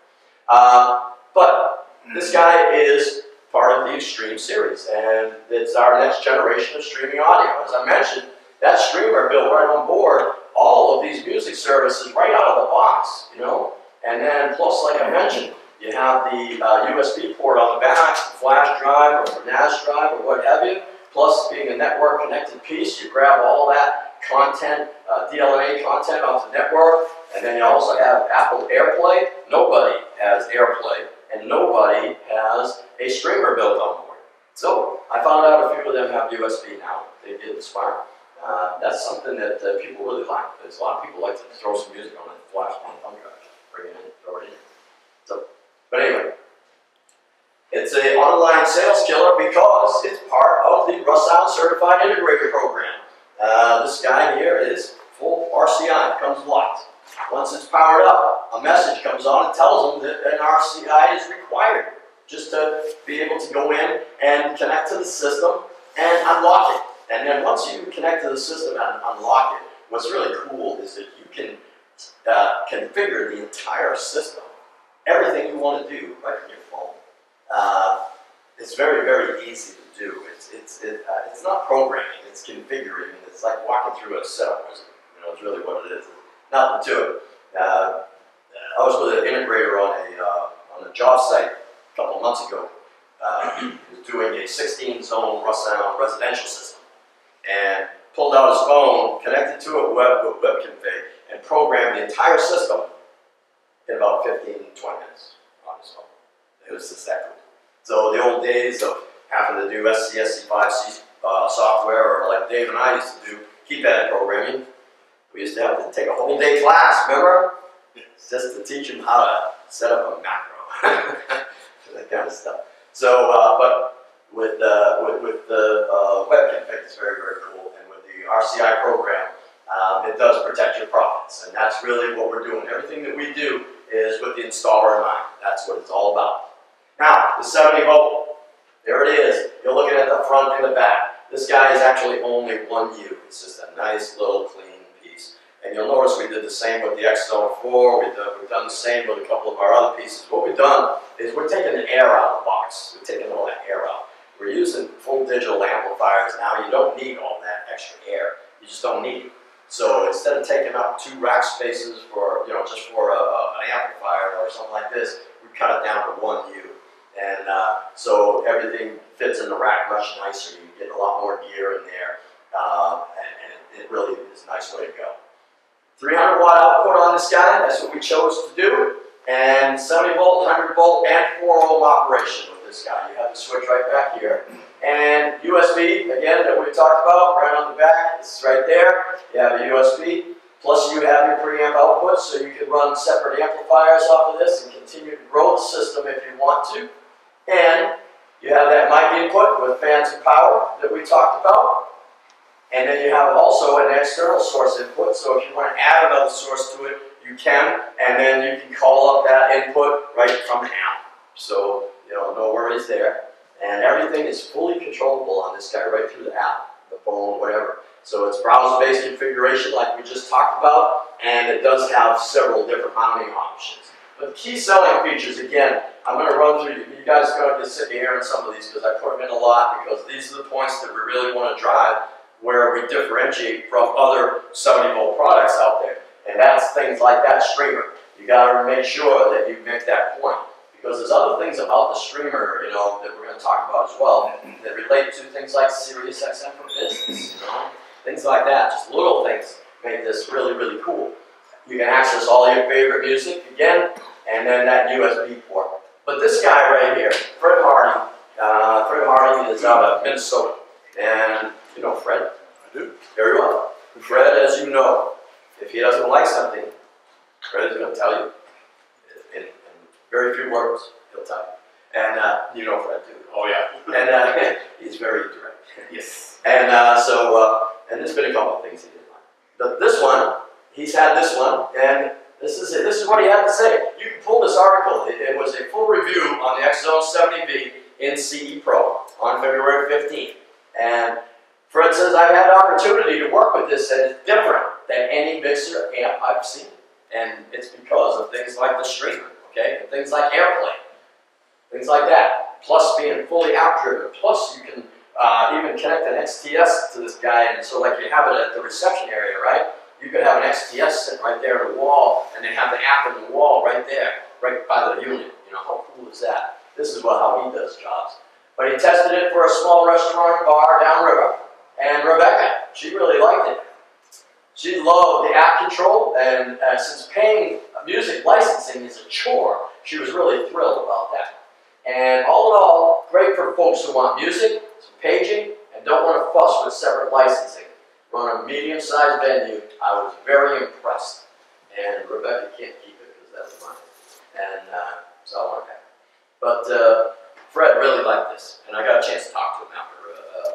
But this guy is part of the Extreme series, and it's our next generation of streaming audio. As I mentioned, that streamer built right on board all of these music services right out of the box, you know? And then plus, like I mentioned, you have the USB port on the back, flash drive or NAS drive or what have you, plus being a network connected piece, you grab all that content, DLNA content off the network, and then you also have Apple AirPlay. Nobody has AirPlay, and nobody has a streamer built on board. So I found out a few of them have USB now. They did smart. That's something that people really like, because a lot of people like to throw some music on a flash on a thumb drive, bring it in, throw it in. So, but anyway, it's an online sales killer because it's part of the Russound Certified Integrator Program. This guy here is full RCI, it comes locked. Once it's powered up, a message comes on and tells them that an RCI is required just to be able to go in and connect to the system and unlock it. And then once you connect to the system and unlock it, what's really cool is that you can configure the entire system, everything you want to do right from your phone. It's very, very easy to do. It's not programming, it's configuring. It's like walking through a setup wizard. You know, it's really what it is. Nothing to it. I was with an integrator on a job site a couple of months ago. He was doing a 16-zone Russound residential system. and pulled out his phone, connected to it with WebConfig, and programmed the entire system in about 15, 20 minutes on his phone. It was just that cool. So the old days of having to do SCSC5C software, or like Dave and I used to do, keypad programming, we used to have to take a whole day class, remember? Just to teach him how to set up a macro, that kind of stuff. So, but with the WebConfig, it's very, very cool, and with the RCI program, it does protect your profits, and that's really what we're doing. Everything that we do is with the installer in mind. That's what it's all about. Now, the 70 volt, there it is. You're looking at the front and the back. This guy is actually only 1U. It's just a nice little clean piece. And you'll notice we did the same with the X-Zone 4. We've done the same with a couple of our other pieces. What we've done is we're taking the air out of the box. We're taking all that air out. We're using full digital amplifiers now. You don't need all that extra air. You just don't need it. So instead of taking up 2 rack spaces for, just for an amplifier or something like this, we cut it down to 1U. And so everything fits in the rack much nicer. You get a lot more gear in there, and it really is a nice way to go. 300 watt output on this guy, that's what we chose to do. And 70 volt, 100 volt, and 4 ohm operation with this guy. You have the switch right back here. And USB, again, that we talked about, right on the back, it's right there. You have a USB, plus you have your preamp output, so you can run separate amplifiers off of this and continue to grow the system if you want to. And you have that mic input with fans and power that we talked about. And then you have also an external source input, so if you want to add another source to it, you can, and then you can call up that input right from the amp. So, no worries there. And everything is fully controllable on this guy right through the app, the phone, whatever. So it's browser-based configuration like we just talked about, and it does have several different mounting options. But the key selling features, again, I'm going to run through, you guys are going to sit here in some of these because I put them in a lot, because these are the points that we really want to drive where we differentiate from other 70 volt products out there. And that's things like that streamer. You got to make sure that you make that point. Because there's other things about the streamer, that we're going to talk about as well, that relate to things like Sirius XM for business, things like that. Just little things make this really, really cool. You can access all your favorite music again, and then that USB port. But this guy right here, Fred Hardy is out of Minnesota. And you know Fred? I do. Very well. Fred, as you know, if he doesn't like something, Fred is going to tell you. In very few words, he'll tell you. And you know Fred too. Oh yeah. And he's very direct. Yes. And and there's been a couple of things he didn't like. But this one, he's had this one, and this is it. This is what he had to say. You can pull this article. It was a full review on the X-Zone 70V in CE Pro on February 15th. And Fred says, I've had the opportunity to work with this, and it's different than any mixer amp I've seen. And it's because of things like the streamer, okay? And things like AirPlay, things like that. Plus being fully app-driven. Plus you can even connect an XTS to this guy, and so like you have it at the reception area, right? You could have an XTS sitting right there on the wall, and then have the app in the wall right there, right by the unit. How cool is that? This is how he does jobs. But he tested it for a small restaurant and bar downriver, and Rebecca, she really liked it. She loved the app control, and since paying music licensing is a chore, she was really thrilled about that. And all in all, great for folks who want music, some paging, and don't want to fuss with separate licensing. Run a medium-sized venue. I was very impressed. And Rebecca can't keep it because that's mine. And so I want to have it. But Fred really liked this, and I got a chance to talk to him after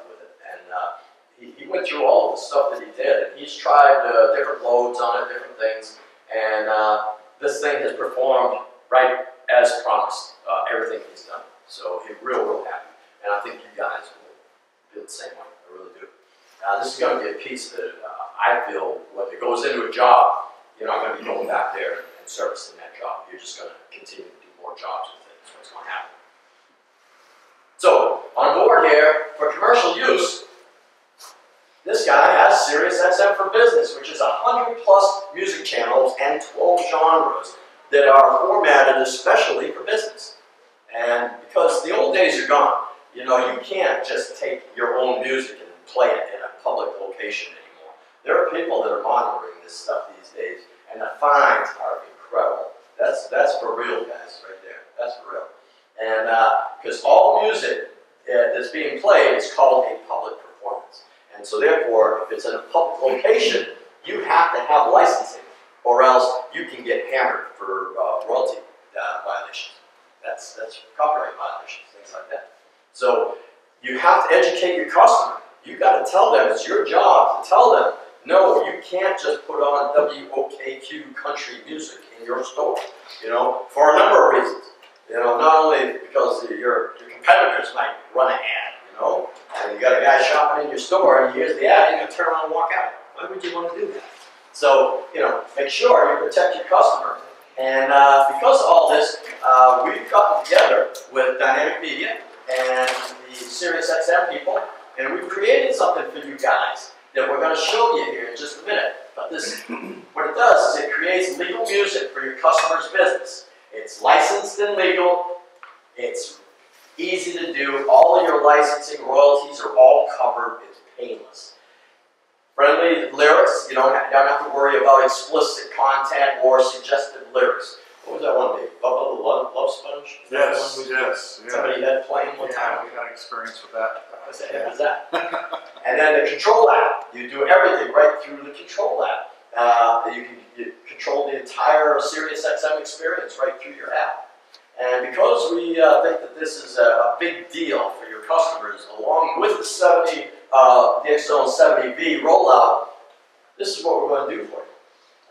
with it. And he went through all of the stuff that he did, and he's tried different loads on it, different things, and this thing has performed right as promised, everything he's done. So he's real happy, and I think you guys will feel the same way. I really do. This is going to be a piece that I feel when it goes into a job, you're not going to be going back there and servicing that job. You're just going to continue to do more jobs with it. That's what's going to happen. So, on board here, for commercial use, this guy has Sirius XM for Business, which is 100+ music channels and 12 genres that are formatted especially for business. And because the old days are gone, you can't just take your own music and play it in a public location anymore. There are people that are monitoring this stuff these days, and the fines are incredible. That's for real, guys, right there. That's for real. And because all music that's being played is called a public performance. And so therefore, if it's in a public location, you have to have licensing, or else you can get hammered for royalty violations. That's copyright violations, things like that. So you have to educate your customer. You got to tell them, it's your job to tell them, no, you can't just put on WOKQ country music in your store, for a number of reasons. Not only because your competitors might run an ad, and you got a guy shopping in your store and he hears the ad, you're going to turn around and walk out. Why would you want to do that? So, make sure you protect your customer. And because of all this, we've gotten together with Dynamic Media and the SiriusXM people, and we've created something for you guys that we're going to show you here in just a minute. But this, what it does is it creates legal music for your customer's business. It's licensed and legal. It's easy to do. All of your licensing royalties are all covered. It's painless. Friendly lyrics. You don't have to worry about explicit content or suggestive lyrics. What was that one, Dave? Bubba the Love Sponge? Yes, yes. Somebody had playing one time? We had experience with that. What the heck was that? And then the control app. You do everything right through the control app. You control the entire SiriusXM experience right through your app. And because we think that this is a big deal for your customers, along with the X-Zone 70V rollout, this is what we're going to do for you.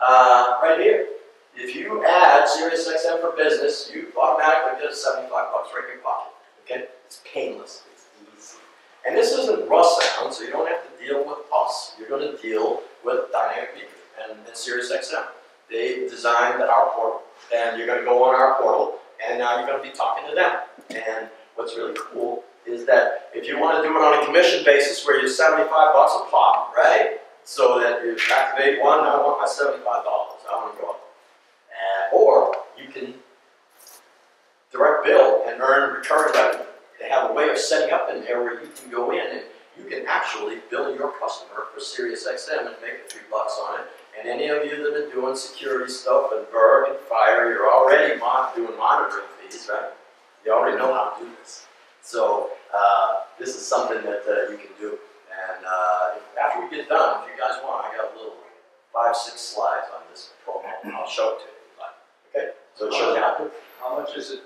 Right here. If you add SiriusXM for Business, you automatically get $75 right in your pocket. Okay? It's painless. It's easy. And this isn't Russound, so you don't have to deal with us. You're going to deal with Dynamic Media and SiriusXM. They designed our portal, and you're going to go on our portal, and now you're going to be talking to them. And what's really cool is that if you want to do it on a commission basis where you're $75 a pop, right? So that you activate one, I want my $75. I want to go up. Or you can direct bill and earn recurring revenue. They have a way of setting up in there where you can go in and you can actually bill your customer for SiriusXM and make a few bucks on it. And any of you that are doing security stuff and Berg and Fire, you're already doing monitoring fees, right? You already know how to do this. So this is something that you can do. And after we get done, if you guys want, I got a little 5-6 slides on this program. I'll show it to you. Okay, so it shows you how to do it. How much is it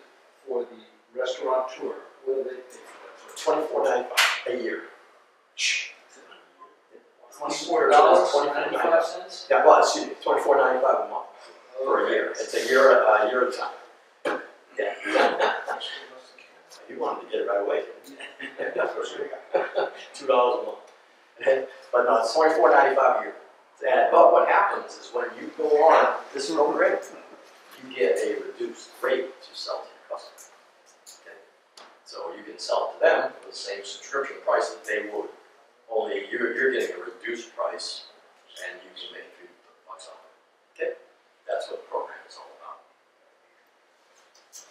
for the restaurateur? What do they pay for that? $24.95 a year. $24.95? Yeah, well, excuse me, $24.95 a month for a year. It's a year at a time. Yeah. You wanted to get it right away. $2 a month. But no, it's $24.95 a year. But what happens is when you go on this program, you get a reduced rate to sell to your customer. Okay? So you can sell it to them for the same subscription price that they would. Only you're getting a reduced price, and you can make a few bucks off it. Okay? That's what the program is all about.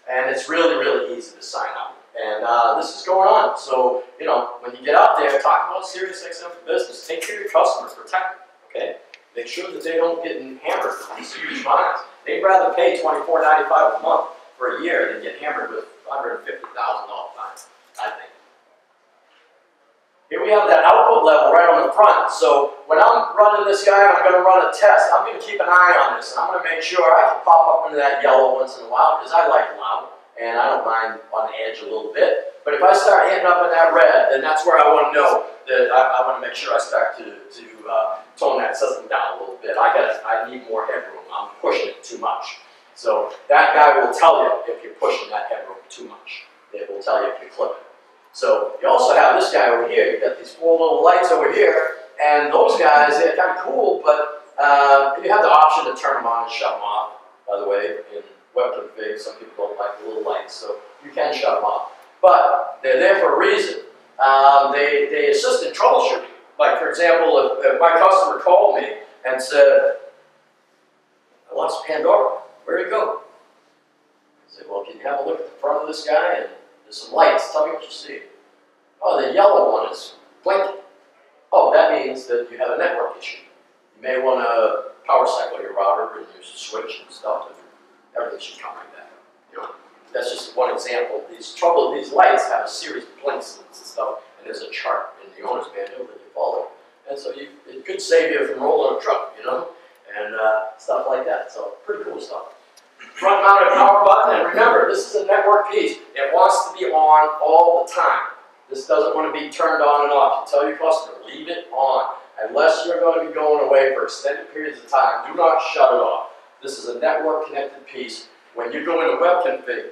And it's really, really easy to sign up. And this is going on. So, when you get out there, talk about SiriusXM for Business. Take care of your customers, protect them. Okay? Make sure that they don't get hammered with these huge fines. They'd rather pay $24.95 a month for a year than get hammered with $150,000 fines, I think. Here we have that output level right on the front. So when I'm running this guy, I'm going to run a test. I'm going to keep an eye on this, and I'm going to make sure I can pop up into that yellow once in a while because I like loud, and I don't mind on the edge a little bit. But if I start hitting up in that red, then that's where I want to know that I want to make sure I start to tone that system down a little bit. I need more headroom. I'm pushing it too much. So that guy will tell you if you're pushing that headroom too much. It will tell you if you're clipping. So you also have this guy over here. You've got these 4 little lights over here, and those guys, they're kind of cool, but you have the option to turn them on and shut them off, by the way, in web config. Some people don't like the little lights, so you can shut them off. But they're there for a reason. They assist in troubleshooting. Like, for example, if my customer called me and said, I lost Pandora, where'd it go? I said, well, can you have a look at the front of this guy? And there's some lights. Tell me what you see. Oh, the yellow one is blinking. Oh, that means that you have a network issue. You may want to power cycle your router and use a switch and stuff, and everything should come right back up. You know, that's just one example. These lights have a series of blinks and stuff, and there's a chart in the owner's manual that you follow. And so it could save you from rolling a truck, you know, and stuff like that. So pretty cool stuff. Front-mounted power button, and remember, this is a network piece. It wants to be on all the time. This doesn't want to be turned on and off. You tell your customer, leave it on. Unless you're going to be going away for extended periods of time, do not shut it off. This is a network-connected piece. When you go into web config,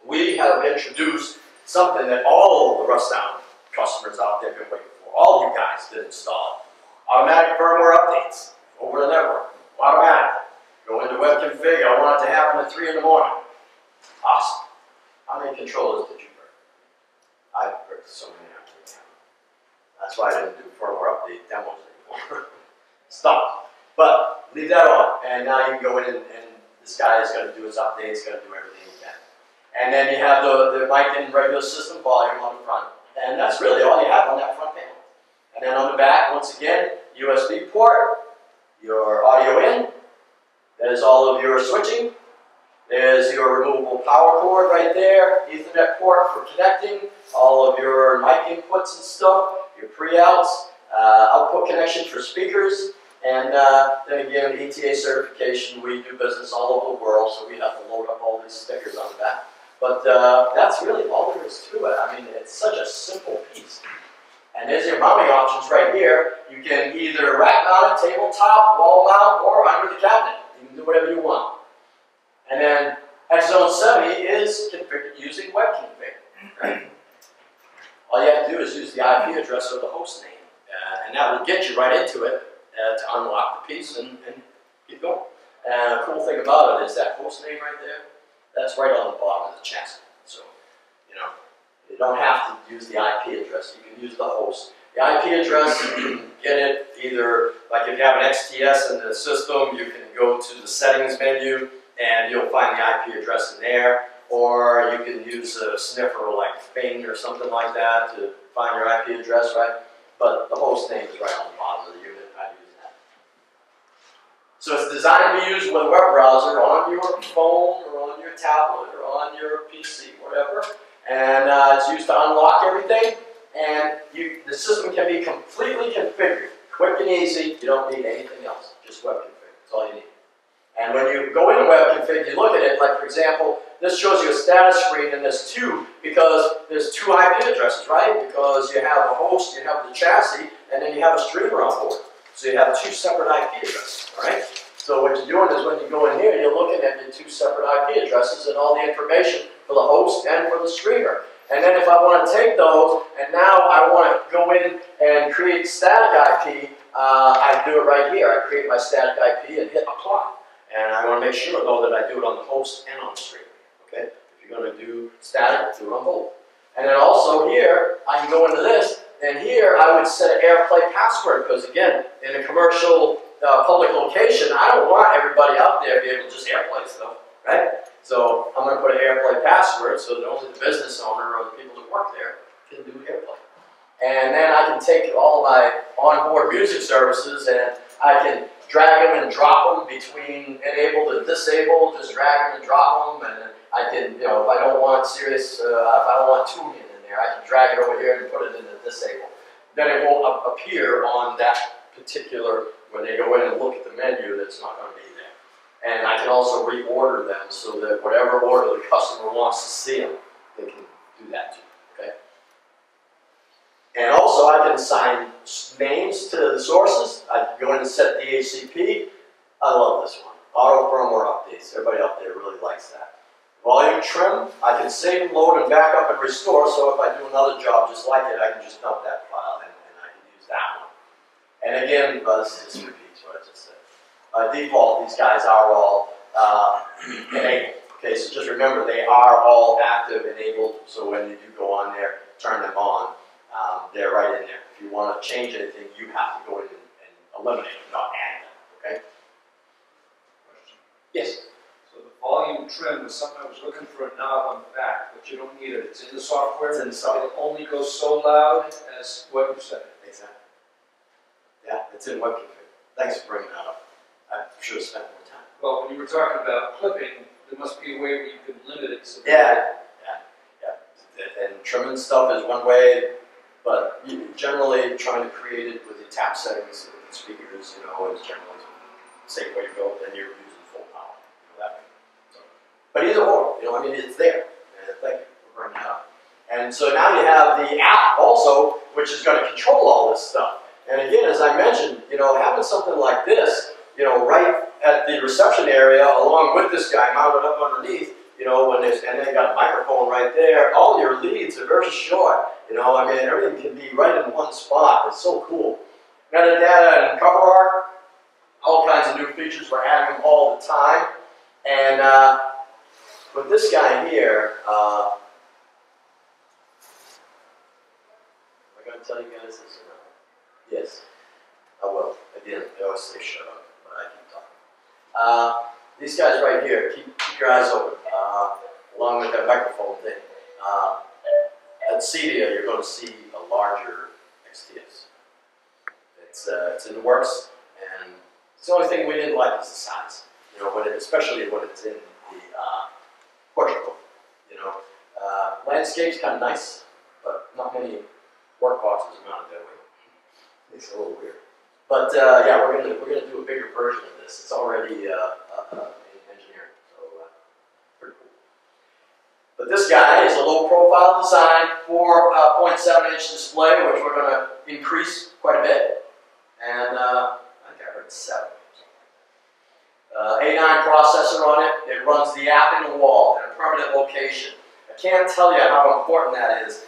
we have introduced something that all of the Russound customers out there have been waiting for. All you guys did install it. Automatic firmware updates over the network. Automatic. Go into web config. I want it to happen at 3 in the morning. Awesome. How many controllers did you break? I broke so many. That's why I didn't do firmware update demos anymore. Stop. But leave that on. And now you can go in and this guy is going to do his updates, going to do everything he can. And then you have the mic and regular system volume on the front. And that's really all you have on that front panel. And then on the back, once again, USB port, your audio in. There's all of your switching. There's your removable power cord right there. Ethernet port for connecting. All of your mic inputs and stuff. Your pre-outs. Output connection for speakers. And then again, ETA certification. We do business all over the world, so we have to load up all these stickers on the back. But that's really all there is to it. I mean, it's such a simple piece. And there's your mounting options right here. You can either rack mount it, tabletop, wall mount, or under the cabinet. You can do whatever you want. And then X-Zone 70 is configured using web config. Right? All you have to do is use the IP address or the host name. And that will get you right into it to unlock the piece and keep going. And the cool thing about it is that host name right there, that's right on the bottom of the chassis. So, you know, you don't have to use the IP address. You can use the host. The IP address, you can get it either, like if you have an XTS in the system, you can go to the settings menu and you'll find the IP address in there. Or you can use a sniffer like Bing or something like that to find your IP address, right? But the host name is right on the bottom of the unit. I use that. So it's designed to be used with a web browser on your phone or on your tablet or on your PC, whatever. And it's used to unlock everything. And the system can be completely configured. Quick and easy. You don't need anything else. Just web config. That's all you need. And when you go into web config, you look at it, like for example, this shows you a status screen and there's two, because there's two IP addresses, right? Because you have a host, you have the chassis, and then you have a streamer on board. So you have two separate IP addresses, all right? So what you're doing is when you go in here, you're looking at your two separate IP addresses and all the information for the host and for the streamer. And then if I want to take those, and now I want to go in and create static IP, I do it right here. I create my static IP and hit apply. And I want to make sure, though, that I do it on the host and on the streamer. Okay? If you're going to do static, do it on both. And then also here, I can go into this, and here I would set an AirPlay password, because again, in a commercial public location, I don't want everybody out there to be able to just AirPlay stuff, right? So I'm going to put an AirPlay password so that only the business owner or the people that work there can do AirPlay. And then I can take all my onboard music services and I can drag them and drop them between enable to disable, just drag them and drop them, and then I can, you know, if I don't want Sirius, if I don't want tuning in there, I can drag it over here and put it in the disable. Then it won't appear on that particular, when they go in and look at the menu, that's not going to be there. And I can also reorder them so that whatever order the customer wants to see them, they can do that too, okay? And also I can assign names to the sources. I can go in and set DHCP. I love this one. Auto firmware updates. Everybody out there really likes that. Volume trim. I can save and load and back up and restore, so if I do another job just like it, I can just dump that file and I can use that one. And again, this just repeats what I just said. By default, these guys are all enabled. Okay, so just remember, they are all active, enabled, so when you do go on there, turn them on, they're right in there. If you want to change anything, you have to go in and eliminate them, not add them, okay? Question. Yes? So the volume trim is something I was looking for a knob on the back, but you don't need it. It's in the software. It's in the software. It only goes so loud as what you said. Exactly. Yeah, it's in WebConfig. Thanks for bringing that up. I should have spent more time. Well, when you were talking about clipping, there must be a way where you can limit it so that. Yeah. And trimming stuff is one way, but generally trying to create it with the tap settings with the speakers, you know, is generally the safe way to go. Then you're using full power, you know, that way. So, but either or, you know, I mean, it's there. And thank you for bringing that up. And so now you have the app also, which is going to control all this stuff. And again, as I mentioned, you know, having something like this, you know, right at the reception area, along with this guy mounted up underneath, you know, and they got a microphone right there. All your leads are very short. You know, I mean, everything can be right in one spot. It's so cool. Metadata and cover art, all kinds of new features. We're adding them all the time. And with this guy here, am I going to tell you guys this or not? Yes, I will. Again, they always say shut up, but I keep talking. These guys right here, keep your eyes open, along with that microphone thing. At CEDIA, you're going to see a larger XTS. It's in the works, and it's the only thing we didn't like is the size. You know, especially when it's in the Portugal. You know, landscape's kind of nice, but not many work boxes are mounted that way. It's a little weird. But yeah, we're gonna do a bigger version of this. It's already engineering, so pretty cool. But this guy is a low-profile design, 4.7-inch display, which we're gonna increase quite a bit. And I think I heard 7. A9 processor on it. It runs the app in the wall in a permanent location. I can't tell you how important that is.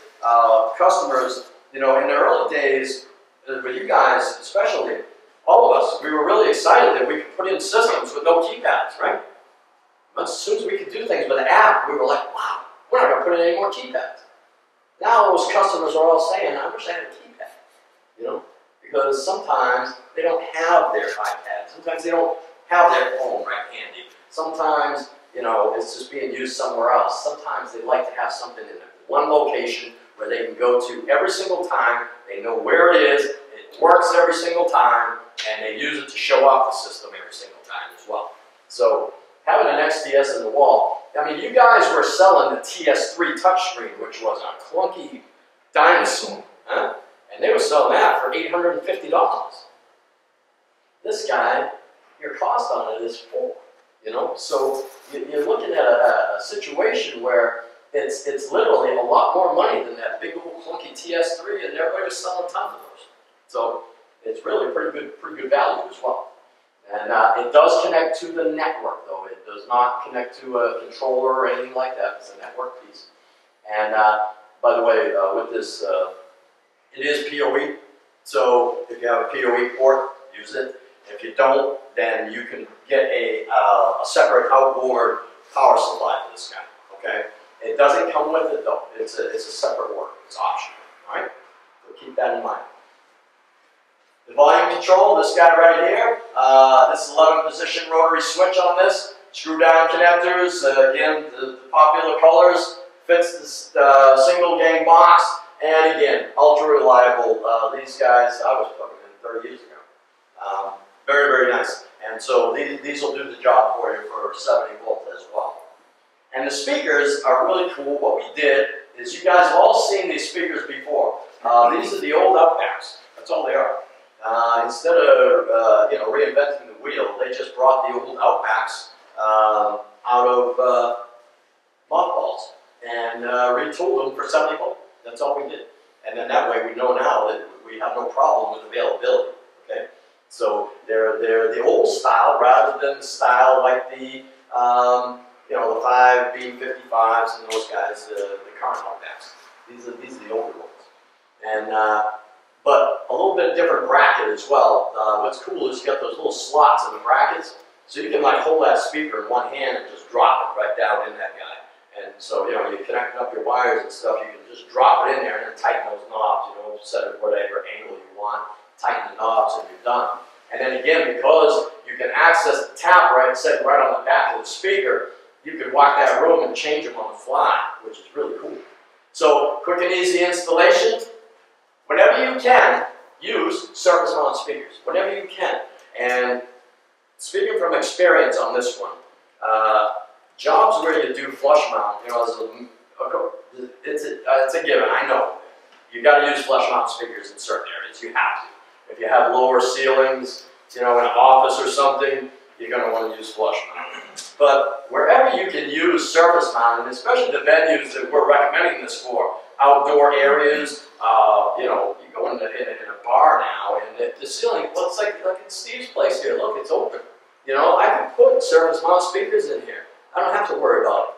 Customers, you know, in the early days, with you guys especially, all of us, we were really excited that we could put in systems with no keypads, right? As soon as we could do things with the app, we were like, wow, we're not going to put in any more keypads. Now those customers are all saying, I wish I had a keypad, you know? Because sometimes they don't have their iPad. Sometimes they don't have their phone right handy. Sometimes, you know, it's just being used somewhere else. Sometimes they like to have something in one location where they can go to every single time. They know where it is, it works every single time, and they use it to show off the system every single time as well. So having an XTS in the wall, I mean, you guys were selling the TS3 touchscreen, which was a clunky dinosaur, huh? And they were selling that for $850. This guy, your cost on it is $4, you know? So you're looking at a situation where it's literally a lot more money than that big old clunky TS3, and everybody was selling tons of those. So it's really pretty good value as well. And it does connect to the network, though. It does not connect to a controller or anything like that. It's a network piece. And by the way, with this, it is PoE. So if you have a PoE port, use it. If you don't, then you can get a separate outboard power supply for this guy. Okay. It doesn't come with it though. It's a separate order. It's optional. All right. So keep that in mind. The volume control, this guy right here. This is 11-position rotary switch on this. Screw down connectors. Again, the popular colors. Fits the single gang box. And again, ultra reliable. These guys, I was putting them in 30 years ago. Very, very nice. And so these will do the job for you for 70 volt as well. And the speakers are really cool. What we did is, you guys have all seen these speakers before. These are the old Outbacks. That's all they are. Instead of you know, reinventing the wheel, they just brought the old Outbacks out of mothballs and retooled them for 70 volt. That's all we did. And then that way we know now that we have no problem with availability. Okay, so they're the old style rather than the style like the you know, the 5B55s and those guys, the current Outbacks. These are the older ones. And but a little bit different bracket as well. What's cool is you got those little slots in the brackets, so you can like hold that speaker in one hand and just drop it right down in that guy. And so, you know, you're connecting up your wires and stuff, you can just drop it in there and then tighten those knobs, you know, set it whatever angle you want, tighten the knobs, and you're done. And then again, because you can access the tap set right on the back of the speaker, you can walk that room and change them on the fly, which is really cool. So, quick and easy installation. Whenever you can, use surface mount speakers whenever you can. And speaking from experience on this one, jobs where you do flush mount, you know, it's a given, I know. You got to use flush mount speakers in certain areas, you have to. If you have lower ceilings, you know, in an office or something, you're going to want to use flush mount. But wherever you can use surface mount, and especially the venues that we're recommending this for, outdoor areas, you know, you go in a bar now, and the ceiling looks like in Steve's place here. Look, it's open. You know, I can put surface mount speakers in here. I don't have to worry about,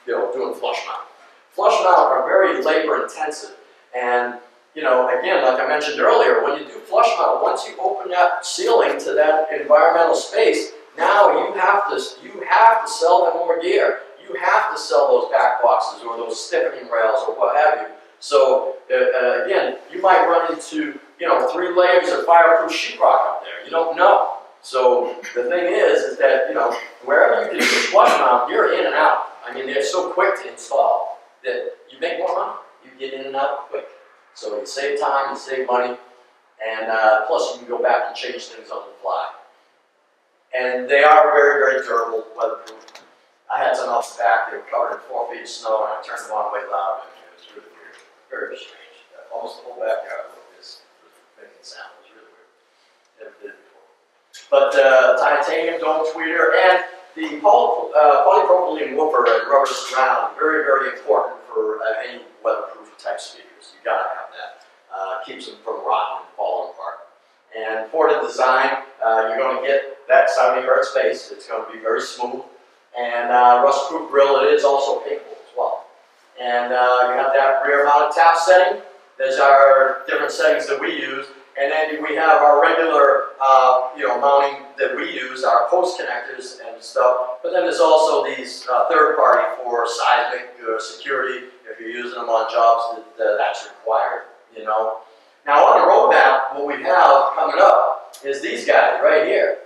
you know, doing flush mount. Flush mount are very labor intensive, and you know, again, like I mentioned earlier, when you do flush mount, once you open that ceiling to that environmental space, now you have to sell them more gear. You have to sell those back boxes or those stiffening rails or what have you. So again, you might run into, you know, 3 layers of fireproof sheetrock up there. You don't know. So the thing is that, you know, wherever you can use flush mount, you're in and out. I mean, they're so quick to install that you make more money. You get in and out quick. So you save time, you save money, and plus you can go back and change things on the fly. And they are very, very durable, weatherproof. I had some out the back, they were covered in 4 feet of snow, and I turned them on way loud, and it was really weird. Very strange. Almost the whole backyard was making sound. It was really weird. Never did it before. But titanium dome tweeter and the polypropylene woofer and rubber surround, very, very important for any weatherproof type speakers. You gotta have that. Keeps them from rotting and falling apart. And for the design, you're going to get that 70 hertz bass. It's going to be very smooth. And rust-proof grill, it is also paintable as well. And you have that rear-mounted tap setting. There's our different settings that we use. And then we have our regular, you know, mounting that we use, our post connectors and stuff. But then there's also these third-party for seismic security, if you're using them on jobs that's required, you know. Now on the roadmap, what we have coming up is these guys right here.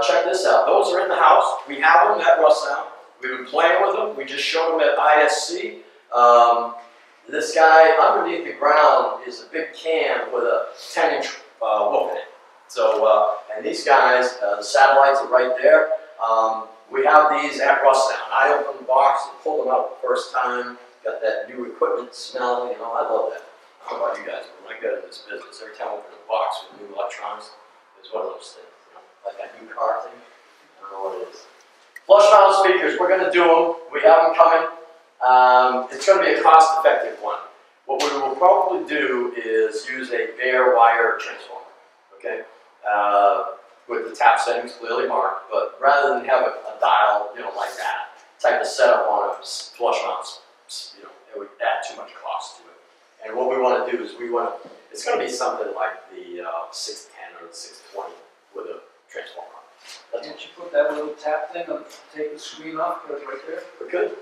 Check this out. Those are in the house. We have them at Russound. We've been playing with them. We just showed them at ISC. This guy underneath the ground is a big can with a 10-inch woof in it. So, and these guys, the satellites are right there. We have these at Russound. I opened the box and pulled them out the first time. Got that new equipment smell, you know, I love that. I don't know about you guys, but when I got in this business, every time I open a box with new electronics, it's one of those things, you know, like that new car thing. I don't know what it is. Flush mount speakers, we're going to do them. We have them coming. It's going to be a cost-effective one. What we will probably do is use a bare wire transformer, okay? With the tap settings clearly marked, but rather than have a dial, you know, like that type of setup on a flush mount, you know, it would add too much cost to it. And what we want to do is it's going to be something like the 610 or the 620 with a transformer. Can't you put that little tap thing and take the screen off, put it right there? We could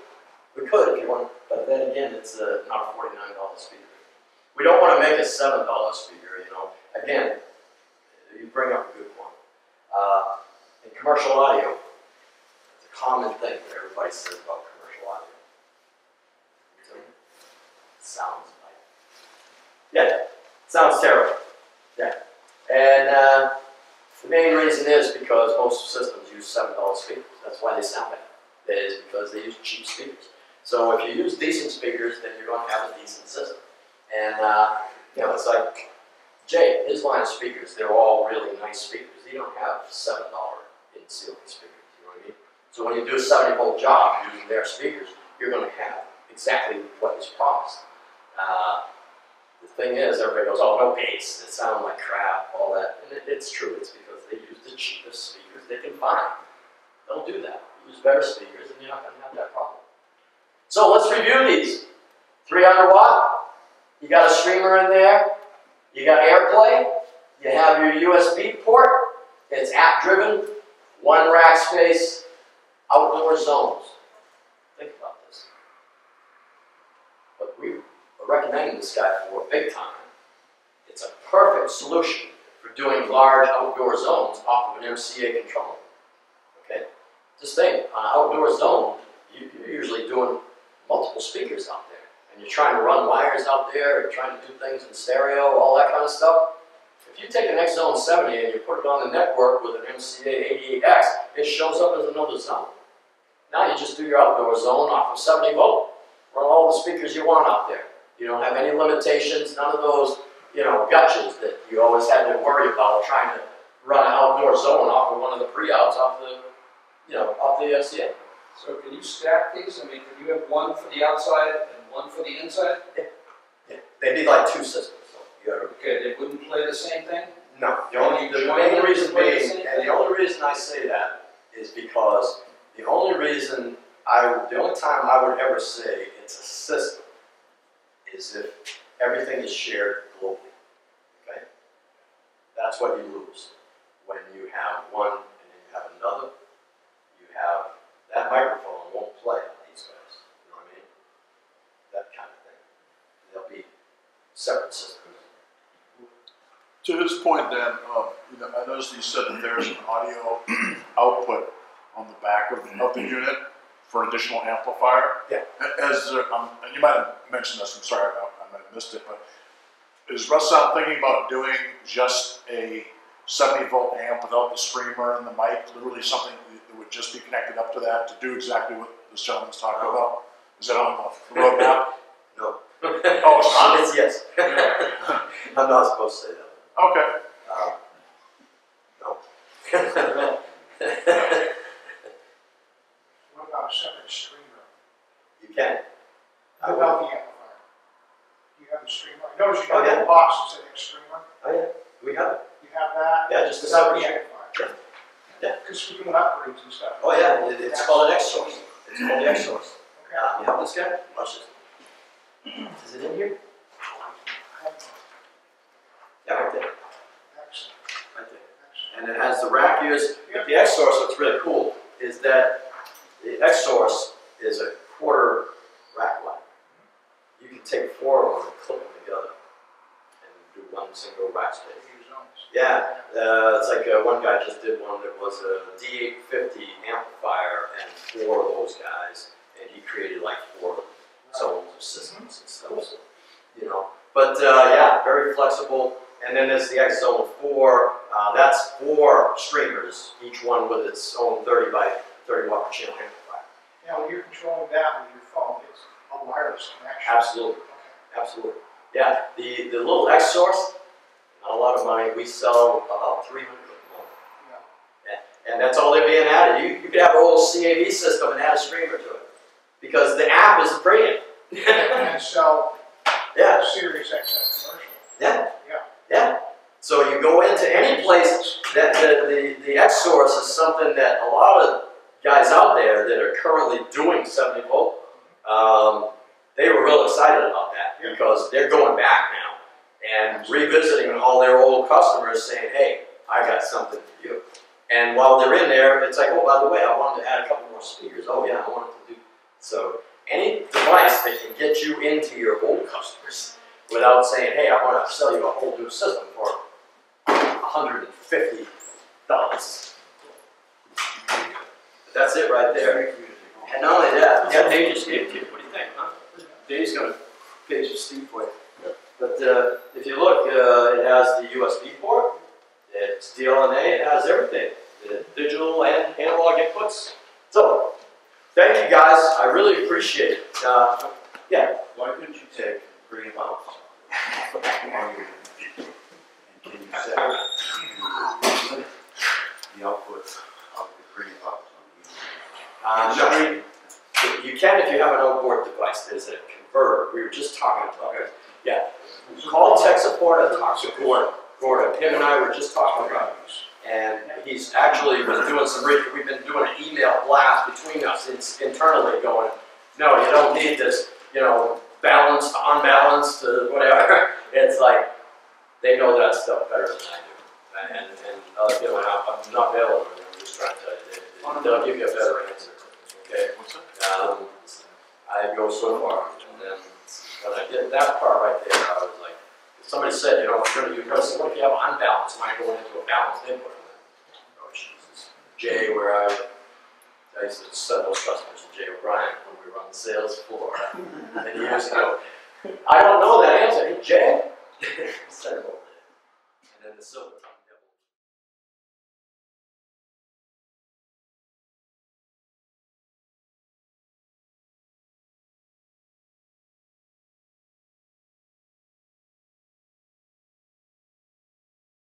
if you want, but then again, it's not a $49 speaker. We don't want to make a $7 speaker, you know. Again, you bring up a good point. In commercial audio, it's a common thing that everybody says about commercial audio. It sounds like, yeah, it sounds terrible. Yeah, and the main reason is because most systems use $7 speakers. That's why they sound bad. That is because they use cheap speakers. So if you use decent speakers, then you're going to have a decent system. And you know, it's like Jay, his line of speakers, they're all really nice speakers. You don't have $7 in ceiling speakers, you know what I mean? So when you do a 70-volt job using their speakers, you're going to have exactly what is promised. The thing is, everybody goes, oh, no bass, it sounds like crap, all that. And it's true, it's because they use the cheapest speakers they can find. Don't do that. Use better speakers and you're not going to have that problem. So let's review these. 300 watt, you got a streamer in there, you got AirPlay, you have your USB port, it's app driven, 1 rack space, outdoor zones. Think about this. But we are recommending this guy for big time. It's a perfect solution for doing large outdoor zones off of an MCA controller. Okay? Just think, on an outdoor zone, you're usually doing multiple speakers out there. And you're trying to run wires out there, you're trying to do things in stereo, all that kind of stuff. If you take an X-Zone 70 and you put it on the network with an MCA 88X, it shows up as another zone. Now you just do your outdoor zone off of 70 volt. Run all the speakers you want out there. You don't have any limitations, none of those, you know, gotchas that you always had to worry about trying to run an outdoor zone off of one of the pre-outs off the, you know, off the MCA. So can you stack these? I mean, can you have one for the outside and one for the inside? Yeah. They'd be like two systems. So you gotta, Okay, they wouldn't play the same thing? no, the only reason being, and the only reason I say that is because the only time I would ever say it's a system is if everything is shared globally, okay? That's what you lose. When you have one and then you have another, you have, that microphone won't play on these guys, you know what I mean? That kind of thing. They'll be separate systems. To his point, Dan, you know, I noticed you said that there's an audio output on the back of the unit for an additional amplifier. Yeah. And you might have mentioned this, I'm sorry, I might have missed it, but is Russound thinking about doing just a 70 volt amp without the streamer and the mic, literally something that would just be connected up to that to do exactly what this gentleman's talking about? Is that on the roadmap? No. Oh, It's yes. I'm not supposed to say that. okay. No. What about a separate streamer? You can. What about the amplifier? Do you have the streamer? I noticed you Oh, got yeah. a little box that said X streamer. Oh yeah, we have it. You have that? Yeah, just a Without the separate. amplifier? Yeah. Because we're doing upgrades and stuff. Oh yeah, it's called an X source. It's called the X source. Okay. You have this guy? Watch this. Is it in here? Yeah, right there. Excellent. Right there. Excellent. And it has the rack ears. But the X source, what's really cool is that the X source is a quarter rack line. You can take four of them and clip them together and do one single rack space. Use zones. Yeah, it's like one guy just did one that was a D850 amplifier and four of those guys, and he created like four zones of systems and stuff. So, you know, but yeah, very flexible. And then there's the X Zone 4. That's 4 streamers, each one with its own 30 by 30 watt per channel amplifier. Now, when you're controlling that with your phone, it's a wireless connection. Absolutely, Okay. absolutely. Yeah, the little X source, not a lot of money. We sell about 300 of them. Yeah. And that's all they're being added. You could have a whole CAV system and add a streamer to it, because the app is free. And so, Yeah, Sirius XM commercial. yeah, Yeah. yeah. So you go into any place that the X source is something that a lot of guys out there that are currently doing 70 volt, they were real excited about that, because they're going back now and revisiting all their old customers saying, hey, I got something for you. And while they're in there, it's like, oh, by the way, I wanted to add a couple more speakers. Oh yeah, I wanted to do. So any device that can get you into your old customers without saying, hey, I want to sell you a whole new system for $150. That's it right there. And not only that, yeah, Dave just gave it to you. What do you think, huh? Dave's going to page your Steve for you. But if you look, it has the USB port, it's DLNA, it has everything. The digital and analog inputs. So, thank you guys, I really appreciate it. Yeah. Why couldn't you take 3 amounts and can you set the output of the 3 amounts on each? No, you can if you have an outboard device. There's a converter. We were just talking about it. Yeah. Call tech support and talk support. Gordon, him and I were just talking about it. And he's actually was doing some research. We've been doing an email blast between us. It's internally going, no, you don't need this, you know, balanced, unbalanced, whatever. It's like, they know that stuff better than I do. And you know, I'm not bailing on them. I'm just trying to tell you, they'll give you a better answer. Okay? What's that? I go so far. And then when I did that part right there, I was like, somebody said, you know, I'm going to do this. What if you have unbalanced? Am I going into a balanced input? Oh, Jesus. Jay, where I used to send those customers to Jay O'Brien when we were on the sales floor many years ago. I don't know that answer. Hey, Jay? Send him over there. And then this. So